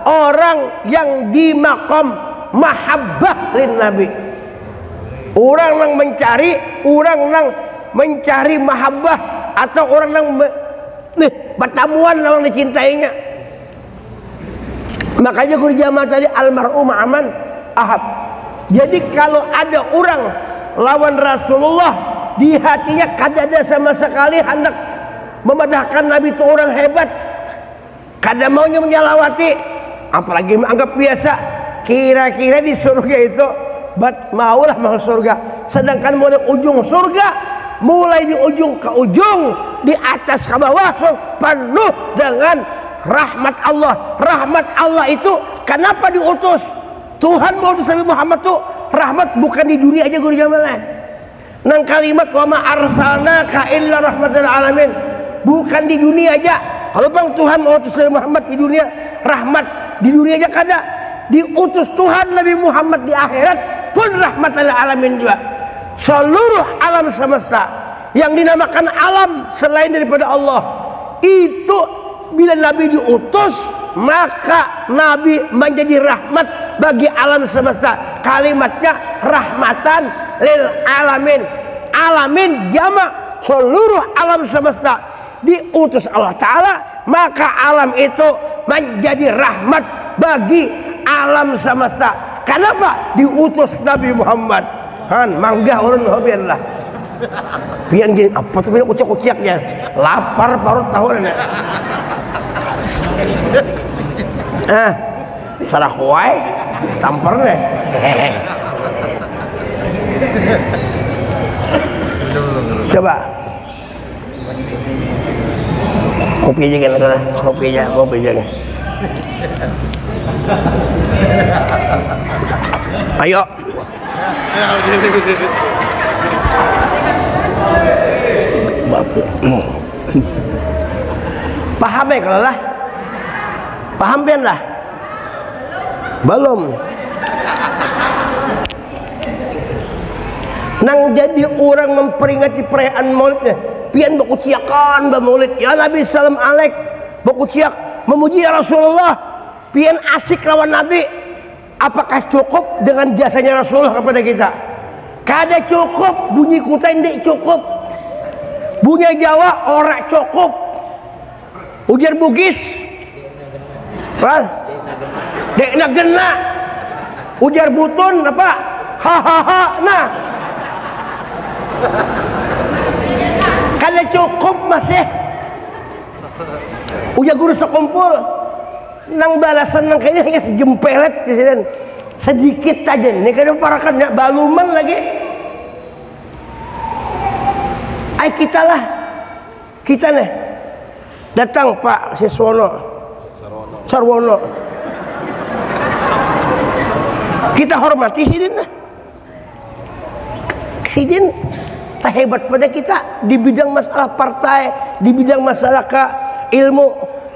orang yang di maqam mahabbah lin Nabi. Orang yang mencari mahabbah atau orang yang bertamuan lawan dicintainya. Makanya guru jamaah tadi almar'u ma'aman ahab. Jadi kalau ada orang lawan Rasulullah di hatinya kada ada sama sekali hendak memadahkan Nabi itu orang hebat, kada maunya menyalawati, apalagi menganggap biasa, kira-kira di surga itu maulah masuk surga. Sedangkan mulai ujung surga, mulai di ujung ke ujung, di atas ke bawah penuh dengan rahmat Allah. Rahmat Allah itu kenapa diutus? Tuhan mau utus Nabi Muhammad tuh rahmat bukan di dunia aja guru jamaah. Nang kalimat wa ma arsalnaka illa rahmatan alamin, bukan di dunia aja. Kalau bang Tuhan mau utus Nabi Muhammad di dunia, rahmat di dunia aja kada. Diutus Tuhan Nabi Muhammad di akhirat pun rahmatan alamin juga. Seluruh alam semesta yang dinamakan alam selain daripada Allah itu bila Nabi diutus, maka Nabi menjadi rahmat bagi alam semesta. Kalimatnya rahmatan lil alamin. Alamin jamak seluruh alam semesta diutus Allah Ta'ala, maka alam itu menjadi rahmat bagi alam semesta. Kenapa? Diutus Nabi Muhammad. Han mangga ulun hobian lah. Pian gini apa tuh kucak-kucaknya. Lapar parut tahu nih. Salah kuai tampar deh. Coba kopi aja kan, kopi aja. Ayo. Paham ya kalau lah? Paham pian lah? Belum. Nang jadi orang memperingati perayaan maulidnya, pian bakuciakan maulid ya Nabi salam alaik, bakuciak memuji ya Rasulullah, pian asik lawan Nabi. Apakah cukup dengan jasanya Rasulullah kepada kita? Kada cukup, bunyi kutai ndik cukup, bunyi Jawa ora cukup, ujar Bugis dek nak gena, ujar Butun apa hahaha nah. Kada cukup masih ujar guru sekumpul nang balasan nang kayaknya hanya sejempelet sedikit aja nih kadang parakan ya baluman lagi. Ay kita nih datang Pak Sarwono kita hormati Sidin tak hebat pada kita di bidang masalah partai, di bidang masalah ilmu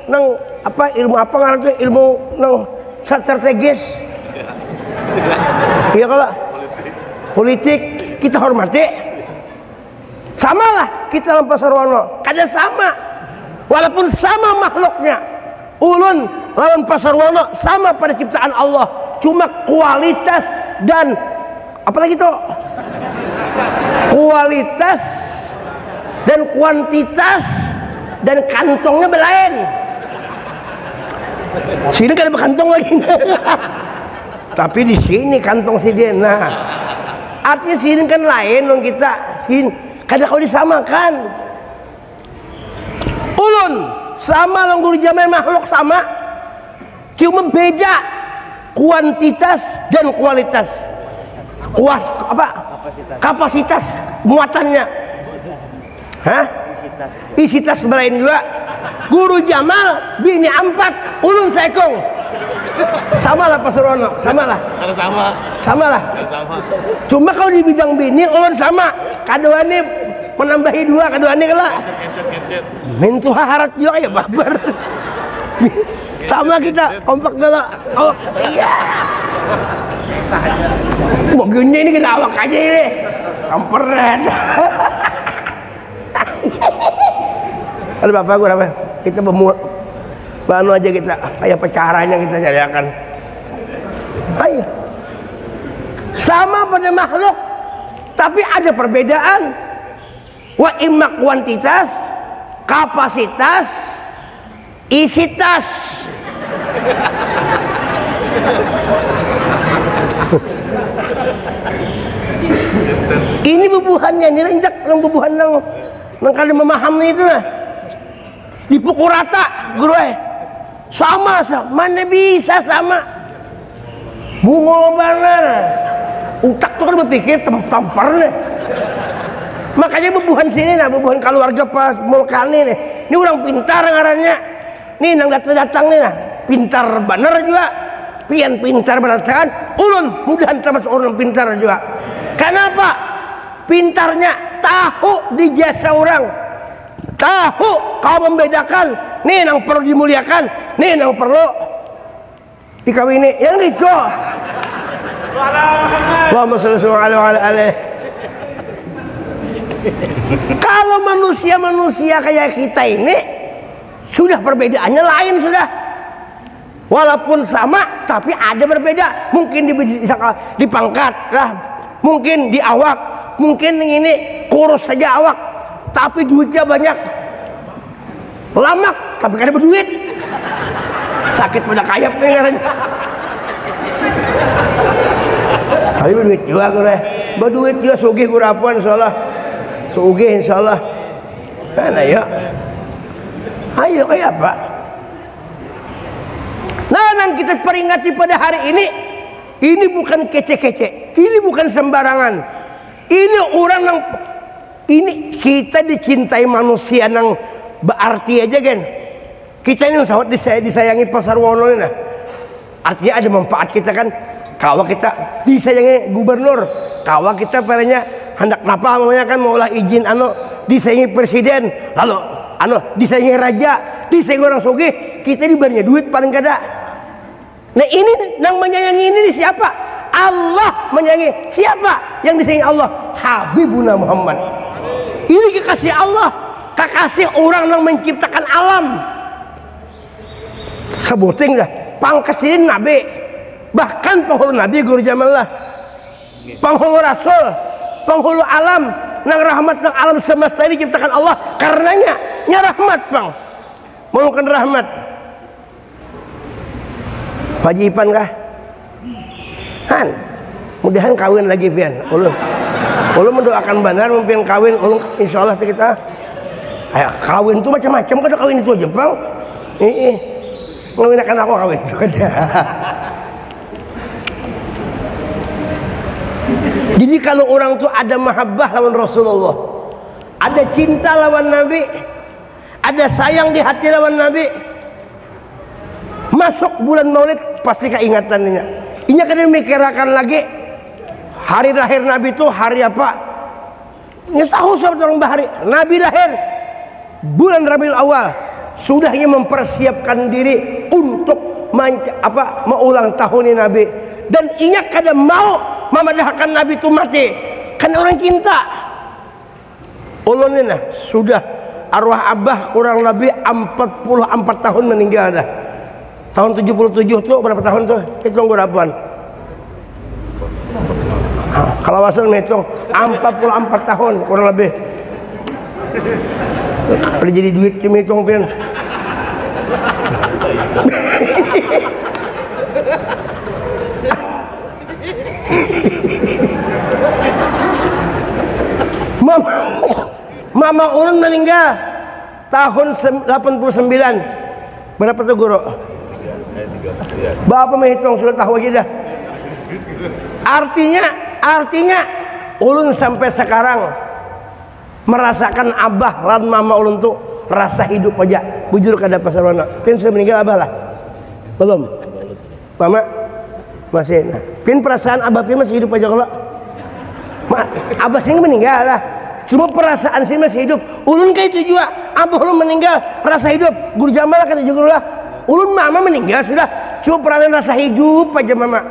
nang apa ilmu apa ngarang ilmu nang strategis ya kalau politik kita hormati. Samalah kita lawan Pasarwono, kada sama walaupun sama makhluknya. Ulun lawan Pasarwono sama pada ciptaan Allah, cuma kualitas dan apalagi tuh kualitas dan kuantitas dan kantongnya belain. Sini kan ada kantong lagi. Tapi di sini kantong si dia. Nah, artinya sini kan lain dong kita. Sini kada kau disamakan. Ulun sama long guru jamaah makhluk sama. Cuma beda kuantitas dan kualitas. Kapasitas muatannya. Hah? Isitas belain juga. Guru Jamal bini 4, ulun sekong. Samalah Pasarwono, samalah. Samalah. Cuma kalau di bidang bini ulun sama. Kadoane menambahi 2, kadoane kala. Mintu harat juga ya babar. Sama kita kompak dulu. Oh iya. Begini ini kita awak aja ini. Kampret. Kalau bapak gue apa? Kita banu aja kita, kayak pecahannya kita jadikan. Ayo. Sama pada makhluk, tapi ada perbedaan. Wa imma kuantitas, kapasitas, isi tas. Ini bubuhannya, ini renjak nang bubuhan nang kali memahami itu lah. Dipukul rata, guru sama, mana bisa sama. Bungo bener. Utak tuh kan berpikir tampar nih. Makanya bubuhan sini nah, bubuhan keluarga pas Mulkani nih. Ini orang pintar ngarannya. Nih nang datang nih nah, pintar bener juga. Pian pintar berdasarkan ulun mudahan termasuk orang pintar juga. Kenapa? Pintarnya tahu di jasa orang. Tahu kau membedakan. Nih nang perlu dimuliakan, nih nang perlu dikawini. Yang itu. Allahumma shalli alaihi. Kalau manusia kayak kita ini sudah perbedaannya lain sudah. Walaupun sama tapi ada berbeda. Mungkin di pangkat lah, mungkin di awak, mungkin ini kurus saja awak, tapi duitnya banyak. Lamak tapi kada berduit. Sakit pada kayap nih katanya. Tapi berduit juga gue. Berduit juga sugih kurapuan insyaallah. Sugih insyaallah. Mana ya? Ayo kayak apa? Nah, yang kita peringati pada hari ini bukan kece-kece, ini bukan sembarangan. Ini orang yang ini kita dicintai manusia yang berarti aja kan. Kita ini sawat disayangi pasar wono ini nah. Artinya ada manfaat kita kan. Kawa kita disayangi gubernur, kawa kita perenya hendak napa namanya kan maulah izin disayangi presiden, lalu disayangi raja, disayangi orang sugih, kita diberinya duit paling kada. Nah ini yang menyayangi ini siapa? Allah menyayangi. Siapa yang disayangi Allah? Habibuna Muhammad. Ini kekasih Allah, kekasih orang yang menciptakan alam. Sebutin dah, pangkasihin Nabi, bahkan penghulu Nabi guru jamallah, penghulu Rasul, penghulu alam, nang rahmat nang alam semesta ini diciptakan Allah. Karenanya rahmat bang, maukan rahmat. Wajiban kah? Han, mudahan kawin lagi pian. Ulun mendoakan benar mungkin kawin ulun insyaallah kita. Ayo kawin tuh macam-macam kada kawin itu aja bang. Ngawin akan aku kawin. Jadi kalau orang tuh ada mahabbah lawan Rasulullah, ada cinta lawan Nabi, ada sayang di hati lawan Nabi, masuk bulan Maulid pasti keingatannya. Ini kan mikirkan lagi hari lahir Nabi itu hari apa? Ya tahu sahabat orang bahari. Nabi lahir bulan Rabiul Awal, sudahnya mempersiapkan diri untuk mengulang tahun Nabi. Dan ingat kada mau memadahkan Nabi itu mati, kan orang cinta. Ulun ini sudah arwah abah kurang lebih 44 tahun meninggal dah. Tahun 77 tuh berapa tahun tuh? Hitung berapaan? Kalau asal hitung 44 tahun kurang lebih. Kalau jadi duit cuma hitung pian. Mama ulun meninggal tahun 89. Berapa tuh guru? Bapak menghitung sudah tahu aja dah. Artinya ulun sampai sekarang merasakan abah lan mama ulun tuh rasa hidup aja. Bujur kada pasar warna. Pin sudah meninggal abah lah. Belum. Mama masih. Nah, pin perasaan abah pin masih hidup aja kalau. Abah sini meninggal lah. Cuma perasaan sini masih hidup. Ulun kayak itu juga. Abah ulun meninggal rasa hidup. Guru Jamal kata juga lah. Ulun mama meninggal sudah. Cuma perasaan rasa hidup aja mama.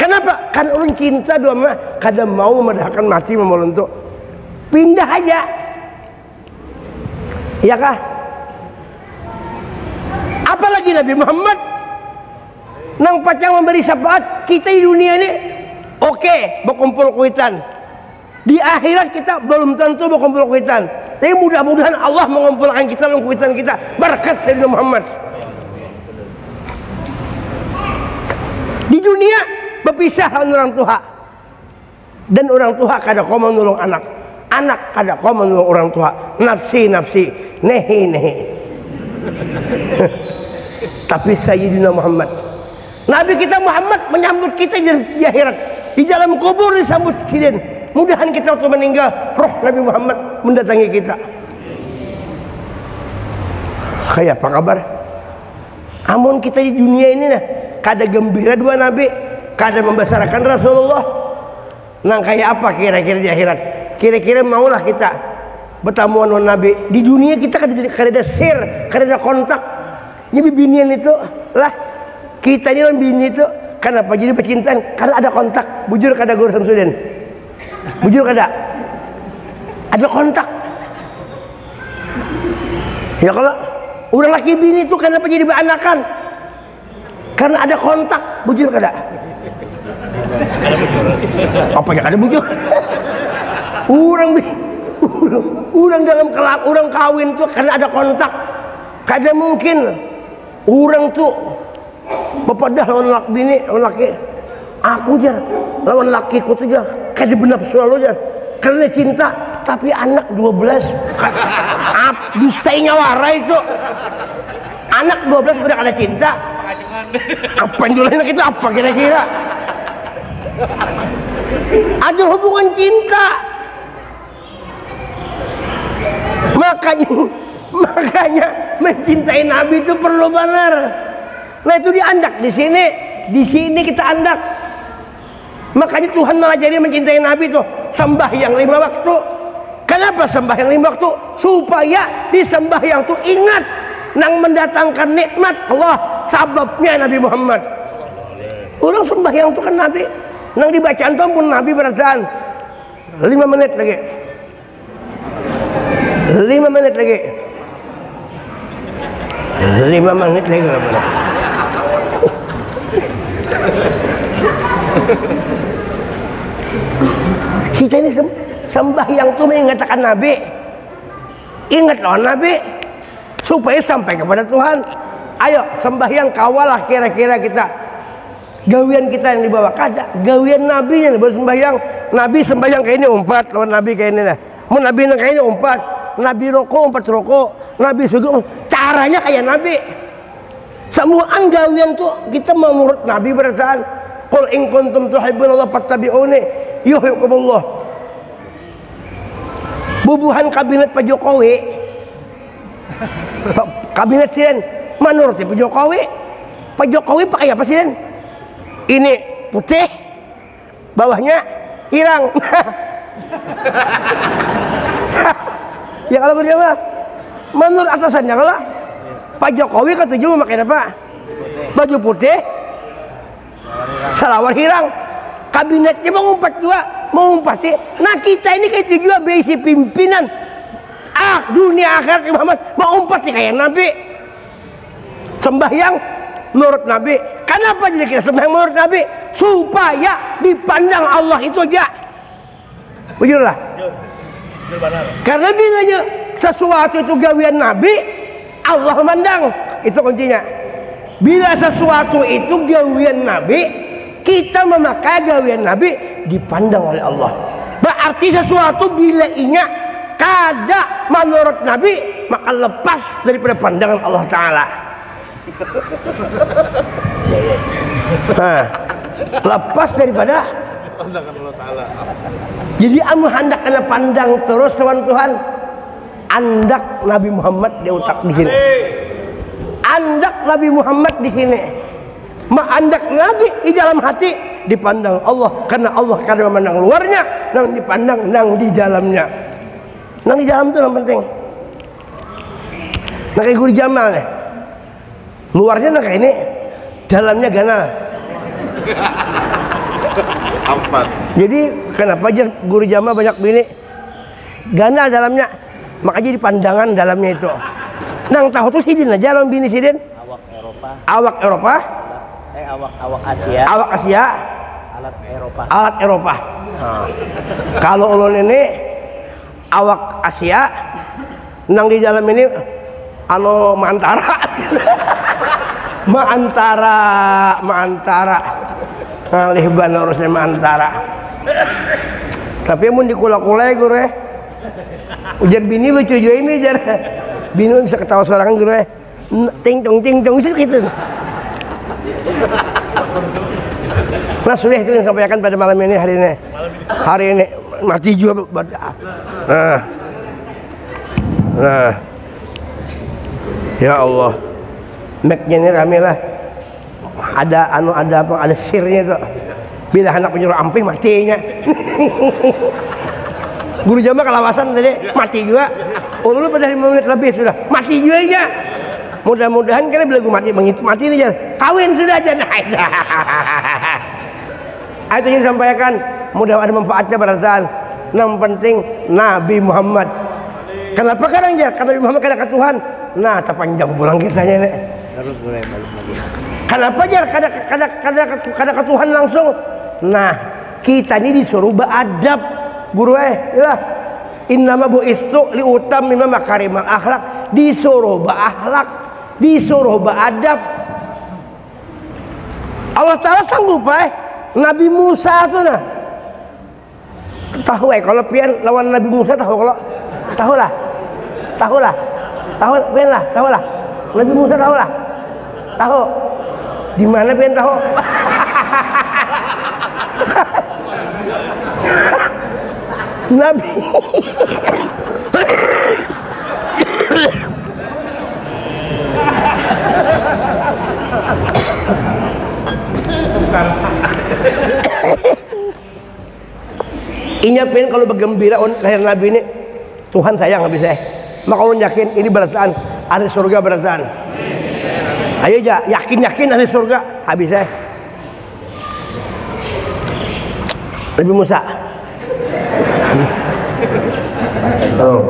Kenapa? Kan ulun cinta dua mah kada mau medahkan mati memolonto. Pindah aja. Iya kah? Apalagi Nabi Muhammad nang pacang memberi syafaat kita di dunia ini oke, berkumpul kuitan. Di akhirat kita belum tentu berkumpul kuitan. Tapi mudah-mudahan Allah mengumpulkan kita dalam kuitan kita berkat Sayyidina Muhammad. Di dunia berpisah dengan orang tua. Dan orang tua kada kau menolong anak. Anak kada kau menolong orang tua. Nafsi, nehi. Tapi Sayyidina Muhammad, Nabi kita Muhammad menyambut kita di akhirat. Di dalam kubur disambut presiden. Mudahan kita waktu meninggal roh Nabi Muhammad mendatangi kita. Kayak apa kabar? Amun kita di dunia ini nah, kada gembira dua Nabi, kada membesarkan Rasulullah. Nang kayak apa kira-kira di akhirat? Kira-kira maulah kita bertamuan dengan Nabi. Di dunia kita kada ada share, kada ada kontak. Jadi binian itu lah kita ini orang bini itu kenapa jadi percintaan? Karena ada kontak. Bujur kada Guru Samsudin. Bujur kada? Ada kontak. Ya kalau orang laki bini itu kenapa jadi beranakan? Karena ada kontak. Bujur kada? Apanya ada bujur? Orang dalam orang kawin itu karena ada kontak. Kada mungkin orang tuh bapak dah lawan laki bini, lawan laki. Aku aja lawan lakiku tuh aja kada bernafsu lalu aja karena cinta. Tapi anak 12 dustainya warai itu. Anak 12 udah kada cinta. Apa yang dulu itu apa kira-kira? Ada hubungan cinta. Makanya mencintai Nabi itu perlu benar. Nah itu diandak di sini kita andak. Makanya Tuhan mengajari mencintai Nabi itu sembahyang 5 waktu. Kenapa sembahyang 5 waktu? Supaya di sembahyang itu ingat nang mendatangkan nikmat Allah, sababnya Nabi Muhammad. Orang sembahyang itu kan Nabi. Nang dibacaan itu pun Nabi berasaan 5 menit lagi. 5 menit lagi. 5 menit lagi. Kita ini sembahyang itu mengingatkan Nabi. Ingat lawan Nabi supaya sampai kepada Tuhan. Ayo sembahyang kawalah kira-kira kita. Gawian kita yang dibawa kada. Gawian Nabi yang dibawa sembahyang. Nabi sembahyang kayak ini umpat lawan Nabi kayak ini lah. Mau Nabi yang kayak ini umpat. Nabi rokok umpat rokok. Nabi sujud. Caranya kayak Nabi. Semua gawian tuh kita menurut Nabi berdasarkan qul in kuntum tuhibbunallah fattabi'uni yuhibbukumullah. Bubuhan kabinet Pak Jokowi. Kabinet sih menurut Pak Jokowi. Pak Jokowi pakai apa sih? Ini putih, bawahnya hilang. Ya kalau berjamaah menurut atasannya kalau Pak Jokowi ketujuh memakai apa? Baju putih, salawar hilang. Kabinetnya mengumpat juga, mengumpati. Nah kita ini kayak juga besi pimpinan dunia akhirat Muhammad mengumpati kayak Nabi. Sembahyang menurut Nabi. Kenapa jadi kita sembahyang menurut Nabi? Supaya dipandang Allah itu aja. Bujurlah. Karena bilanya sesuatu itu gawian Nabi, Allah memandang. Itu kuncinya. Bila sesuatu itu gawian Nabi, kita memakai gawian Nabi, dipandang oleh Allah. Berarti sesuatu bila ingat kada menurut Nabi, maka lepas daripada pandangan Allah Ta'ala. Lepas daripada pandangan Allah Ta'ala. Jadi amu hendak kena pandang terus Tuhan, andak Nabi Muhammad di otak di sini. Andak Nabi Muhammad di sini. Andak Nabi di dalam hati dipandang Allah, karena Allah kada memandang luarnya, nang dipandang nang di dalamnya. Nang di dalam itu yang penting. Nah kayak Guru Jamal nih. Luarnya nang kayak ini, dalamnya ganal. Jadi kenapa aja guru jamaah banyak bini? Gandal dalamnya, makanya di pandangan dalamnya itu. Nang tahu tuh sidin aja lawan bini sidin. Awak Eropa. Awak Eropa. Awak Asia. Awak Asia. Alat Eropa. Alat Eropa. Nah, kalau ulun ini awak Asia, nang di dalam ini anu maantara. maantara. Ngalih ban urusnya maantara. Tapi mun dikula-kulai guru ujar bini lucu juga ini jar. Bini bisa ketawa sorangan guru ting tong gitu. Nah sudah itu yang sampaikan pada malam ini hari ini mati juga. Nah ya Allah, Mac-nya ini rame lah. Ada sirnya tuh. Bila anak penyuruh amping matinya. Guru jamaah kelawasan tadi mati juga. Ulun pada 5 menit lebih sudah mati juga ya. Mudah-mudahan karena bila gue mati ini jar kawin sudah aja. Itu yang disampaikan, mudah ada manfaatnya barasan. Yang penting Nabi Muhammad. Kenapa kadang jar kata Nabi Muhammad kada ke Tuhan? Nah, terpanjang pulang kisahnya nih. Terus gue balik lagi. Kenapa jar kada ke Tuhan langsung? Nah, kita ini disuruh beradab, guru ya. Innama bu'istu li utammima makarimal akhlak, disuruh berakhlak, disuruh beradab. Allah Ta'ala sanggup Nabi Musa tuh nah. Tahu kalau pian lawan Nabi Musa tahu lah. Nabi Musa tahu lah. Tahu. Di mana pian tahu? Nabi Inya pengen kalau bergembira lahir Nabi ini Tuhan sayang habis maka ulun yakin ini balasan ahli surga balasan. Ayo aja yakin ahli surga habis Nabi Musa.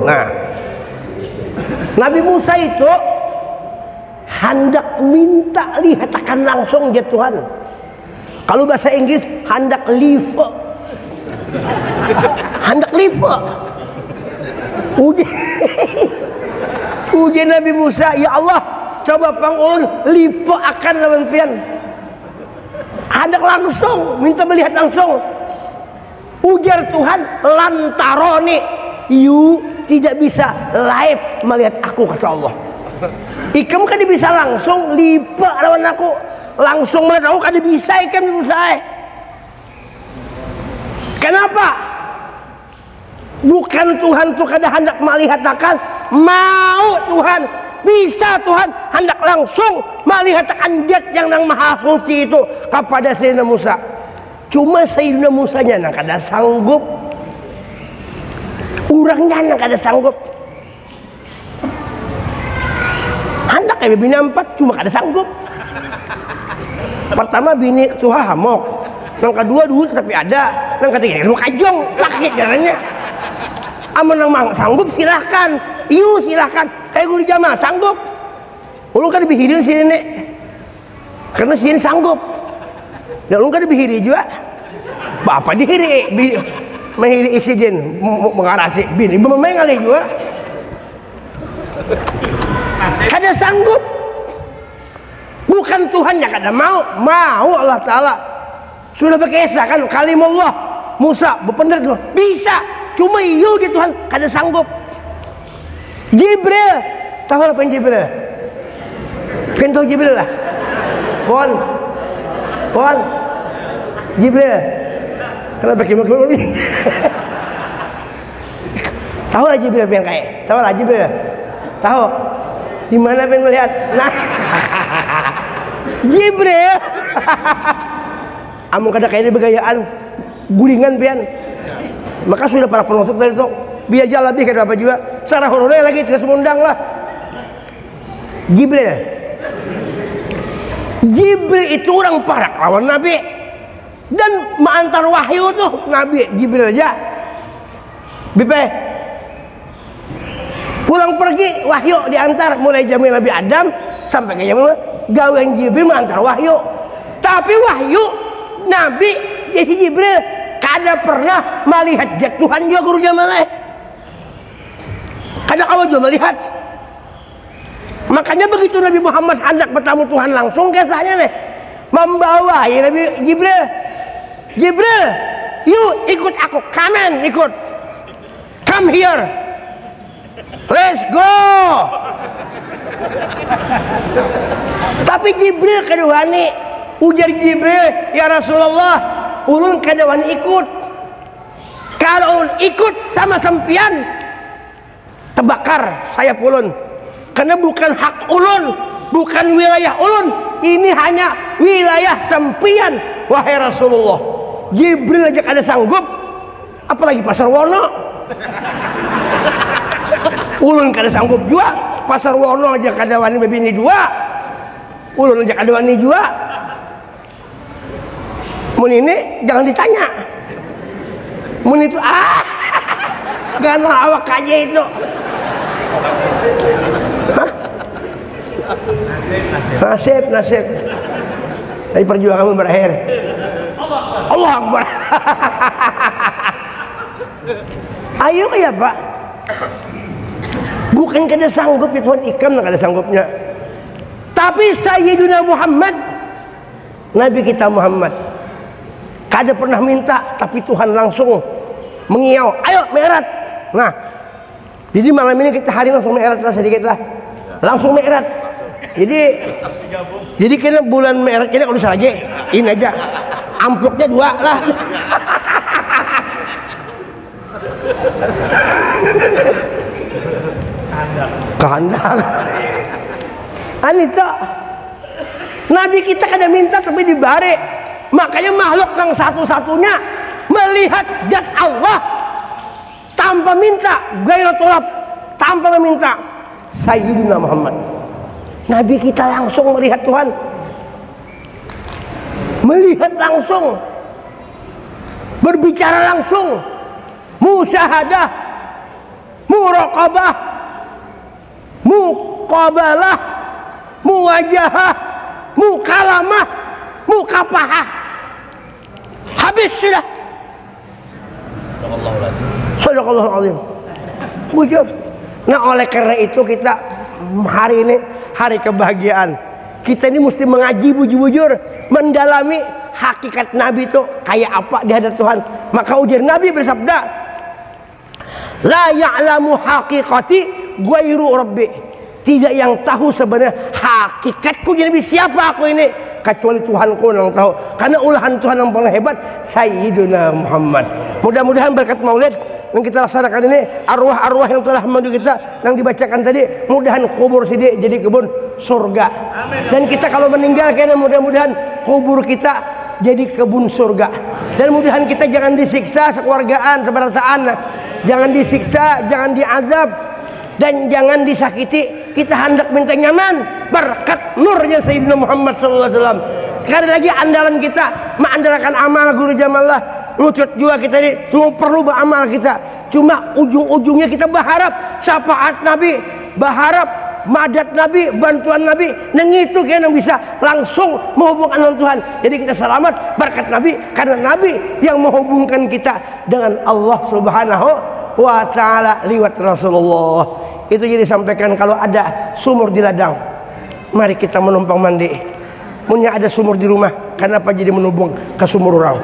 Nah, Nabi Musa itu hendak minta lihatakan langsung ya Tuhan. Kalau bahasa Inggris hendak live. Uji Nabi Musa, ya Allah, coba pangun lipo akan lawan pian. Hendak langsung, minta melihat langsung. Ujar Tuhan, lantaroni, you tidak bisa live melihat aku, kata Allah. Ikam kan bisa langsung lipo lawan aku, langsung melihat aku kan bisa ikam bisa. Kenapa? Bukan Tuhan tuh kada hendak melihatkan, mau Tuhan, bisa Tuhan hendak langsung melihatkan zat yang nang maha suci itu kepada Sayyidina Musa. Cuma Sayyidina Musanya nang kada sanggup, orangnya nang kada sanggup. Hendak kayak bini 4 cuma kada sanggup. Pertama bini tuha hamok. Yang kedua dulu tapi ada, yang ketiga lu kajong sakit jalannya. Aman nang sanggup silahkan, silahkan. Kayak guru jamaah sanggup. Ulun kan lebih sini nek, karena sini sanggup. Dan ulun kan lebih juga. Bapak dihiri, menghiri isi jen, mengarasi bini, memang ngalih juga. Kada sanggup. Bukan Tuhan yang kada mau Allah Ta'ala. Sudah berkisah kan kalimullah Musa benar tuh bisa cuma iyo gitu Tuhan kada sanggup. Jibril tahu apa yang Jibril? Pintu Jibril lah. Pon Jibril. Kenapa kimul ini? Tahu lah Jibril yang kayak. Tahu lah Jibril. Tahu di mana pengen melihat? Nah, Jibril. Amun kada kayak ini begayaan guringan pian. Maka sudah para penutup dari itu biar jalan lebih kada apa juga. Sarah horornya lagi terus mundang lah. Jibril itu orang parak lawan Nabi. Dan mengantar wahyu tuh Nabi Jibril aja. Bipe pulang pergi wahyu diantar mulai zaman Nabi Adam sampai ke zaman gawean Jibril mengantar wahyu. Tapi wahyu Nabi jadi Jibril kada pernah melihat Tuhan juga guru Jamaleh. Kada kawan juga melihat. Makanya begitu Nabi Muhammad hendak bertemu Tuhan langsung kisahnya nih membawa ya Nabi Jibril. Jibril, you ikut aku, come ikut, come here, let's go. Tapi Jibril kedawani, ujar Jibril, ya Rasulullah, ulun kedawani ikut. Kalau ulun ikut sama sempian, terbakar saya ulun, karena bukan hak ulun, bukan wilayah ulun, ini hanya wilayah sempian, wahai Rasulullah. Jibril aja kada sanggup, apalagi Pasar Wono. Ulun kada sanggup juga, Pasar Wono aja kada wani bebini dua, ulun aja kada wani juga. Mun ini jangan ditanya, mun itu ganal awak aja itu. Nasib. Tapi perjuanganmu berakhir. Allah Akbar. Ayo ya Pak. Bukan kada sanggup ya Tuhan ikam kada sanggupnya. Tapi Sayyidina Muhammad, Nabi kita Muhammad, kada pernah minta, tapi Tuhan langsung mengiau. Ayo mi'raj. Nah, jadi malam ini kita hari langsung mi'raj lah sedikit lah. Langsung mi'raj. Jadi kena bulan mi'raj ini kalau saja ini aja. Amplopnya 2 lah. Kehendak. Anita. Nabi kita kada minta tapi dibari. Makanya makhluk yang satu-satunya melihat zat Allah tanpa minta, gairatullah, tanpa meminta. Sayyidina Muhammad. Nabi kita langsung melihat Tuhan. Melihat langsung, berbicara langsung, musyahadah, muraqabah, muqabalah, muwajahah, mukalamah, mukafahah. Habis sudah. Sadaqallahul azim. Bujur. Nah oleh karena itu kita hari ini hari kebahagiaan. Kita ini mesti mengaji bujur-bujur, mendalami hakikat Nabi itu kayak apa di hadapan Tuhan. Maka ujar Nabi bersabda, la ya'lamu haqiqati ghairu rabbi. Tidak yang tahu sebenarnya hakikatku jadi Nabi siapa aku ini kecuali Tuhanku yang tahu. Karena ulahan Tuhan yang paling hebat Sayyidina Muhammad. Mudah-mudahan berkat Maulid yang kita laksanakan ini, arwah-arwah yang telah menuju kita yang dibacakan tadi, mudahan kubur sini jadi kebun surga. Dan kita kalau meninggal kayaknya mudah-mudahan kubur kita jadi kebun surga. Dan mudahan kita jangan disiksa sekeluargaan, seberataan, jangan disiksa, jangan diazab, dan jangan disakiti. Kita hendak minta nyaman berkat nurnya Sayyidina Muhammad SAW. Sekali lagi andalan kita mengandalkan amal guru Jamallah. Lucut juga kita ini cuma perlu beramal kita. Cuma ujung-ujungnya kita berharap syafaat Nabi, berharap madat Nabi, bantuan Nabi. Dan itu yang bisa langsung menghubungkan dengan Tuhan. Jadi kita selamat berkat Nabi, karena Nabi yang menghubungkan kita dengan Allah Subhanahu wa ta'ala liwat Rasulullah. Itu jadi sampaikan kalau ada sumur di ladang, mari kita menumpang mandi. Punya ada sumur di rumah, kenapa jadi menubung ke sumur orang?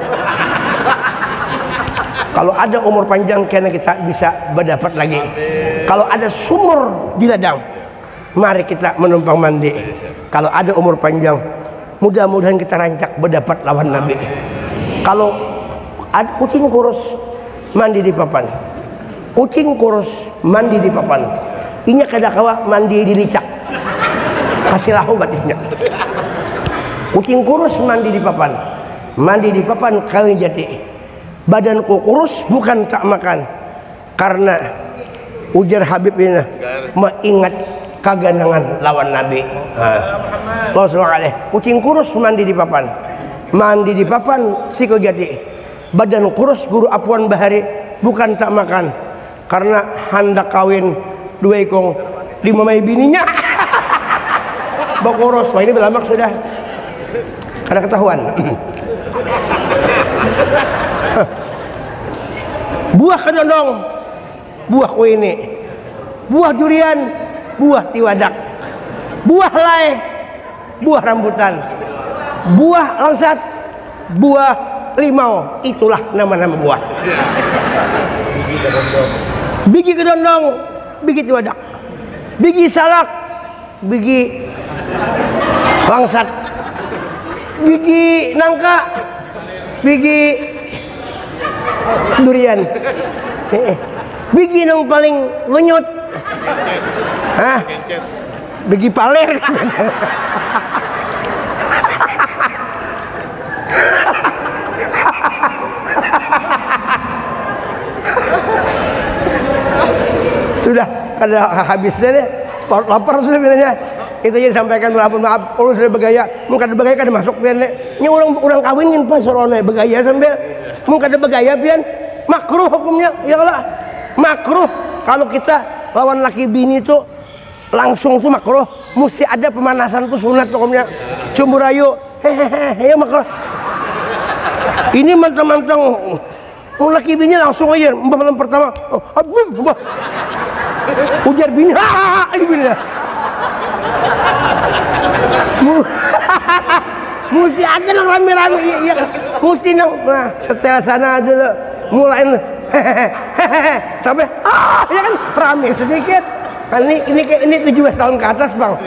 Kalau ada umur panjang karena kita bisa berdapat lagi. Kalau ada sumur di ladang, mari kita menumpang mandi. Kalau ada umur panjang, mudah-mudahan kita rancak berdapat lawan Nabi. Kalau ada kucing kurus, mandi di papan. Kucing kurus, mandi di papan. Inya kada kawa mandi di licak. Kasih lahu batisnya. Kucing kurus mandi di papan. Mandi di papan kali jati. Badanku kurus bukan tak makan, karena ujar Habib ini mengingat kaganangan lawan Nabi. Kucing kurus mandi di papan. mandi di papan sikil jati, badan kurus guru apuan bahari, bukan tak makan karena hendak kawin dua ikong dimamai bininya. Bokoros, wah ini belamak sudah karena ketahuan. Buah kedondong, buah kuini, buah durian, buah tiwadak, buah lay, buah rambutan, buah langsat, buah limau, itulah nama-nama buah. Biji kedondong, biji tiwadak, biji salak, biji langsat, biji nangka, biji durian, biji yang paling lunyut, biji paler. Sudah kada habisnya deh, lapar sudah bilangnya. Itu aja disampaikan, maaf, Allah sudah bergaya, mungkin ada bergaya kada masuk pian nih. Ini orang kawinin pas sorone bergaya sambil, mungkin ada bergaya pian, makruh hukumnya, ya lah, makruh. Kalau kita lawan laki bini itu langsung tuh makruh, mesti ada pemanasan tuh sunat hukumnya. Cumburayu, hehehe, ya makruh. Ini mantang-mantang, laki bini langsung aja, malam pertama, ujar bini, bini. Mesti ada yang rame-rame, ya, mesti nang, nah, setelah sana dulu mulai sampai ya kan rame sedikit. Ini 17 tahun ke atas bang,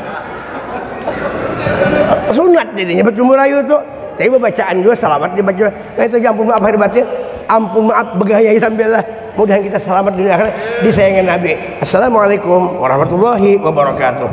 sunat jadinya berjumur ayu tuh. Tapi bacaan juga selamat dibaca. Nah itu ampun maaf lahir batin, ampun maaf bergaya sambil lah. Mudahan kita selamat di akhirat disayangin Nabi. Assalamualaikum warahmatullahi wabarakatuh.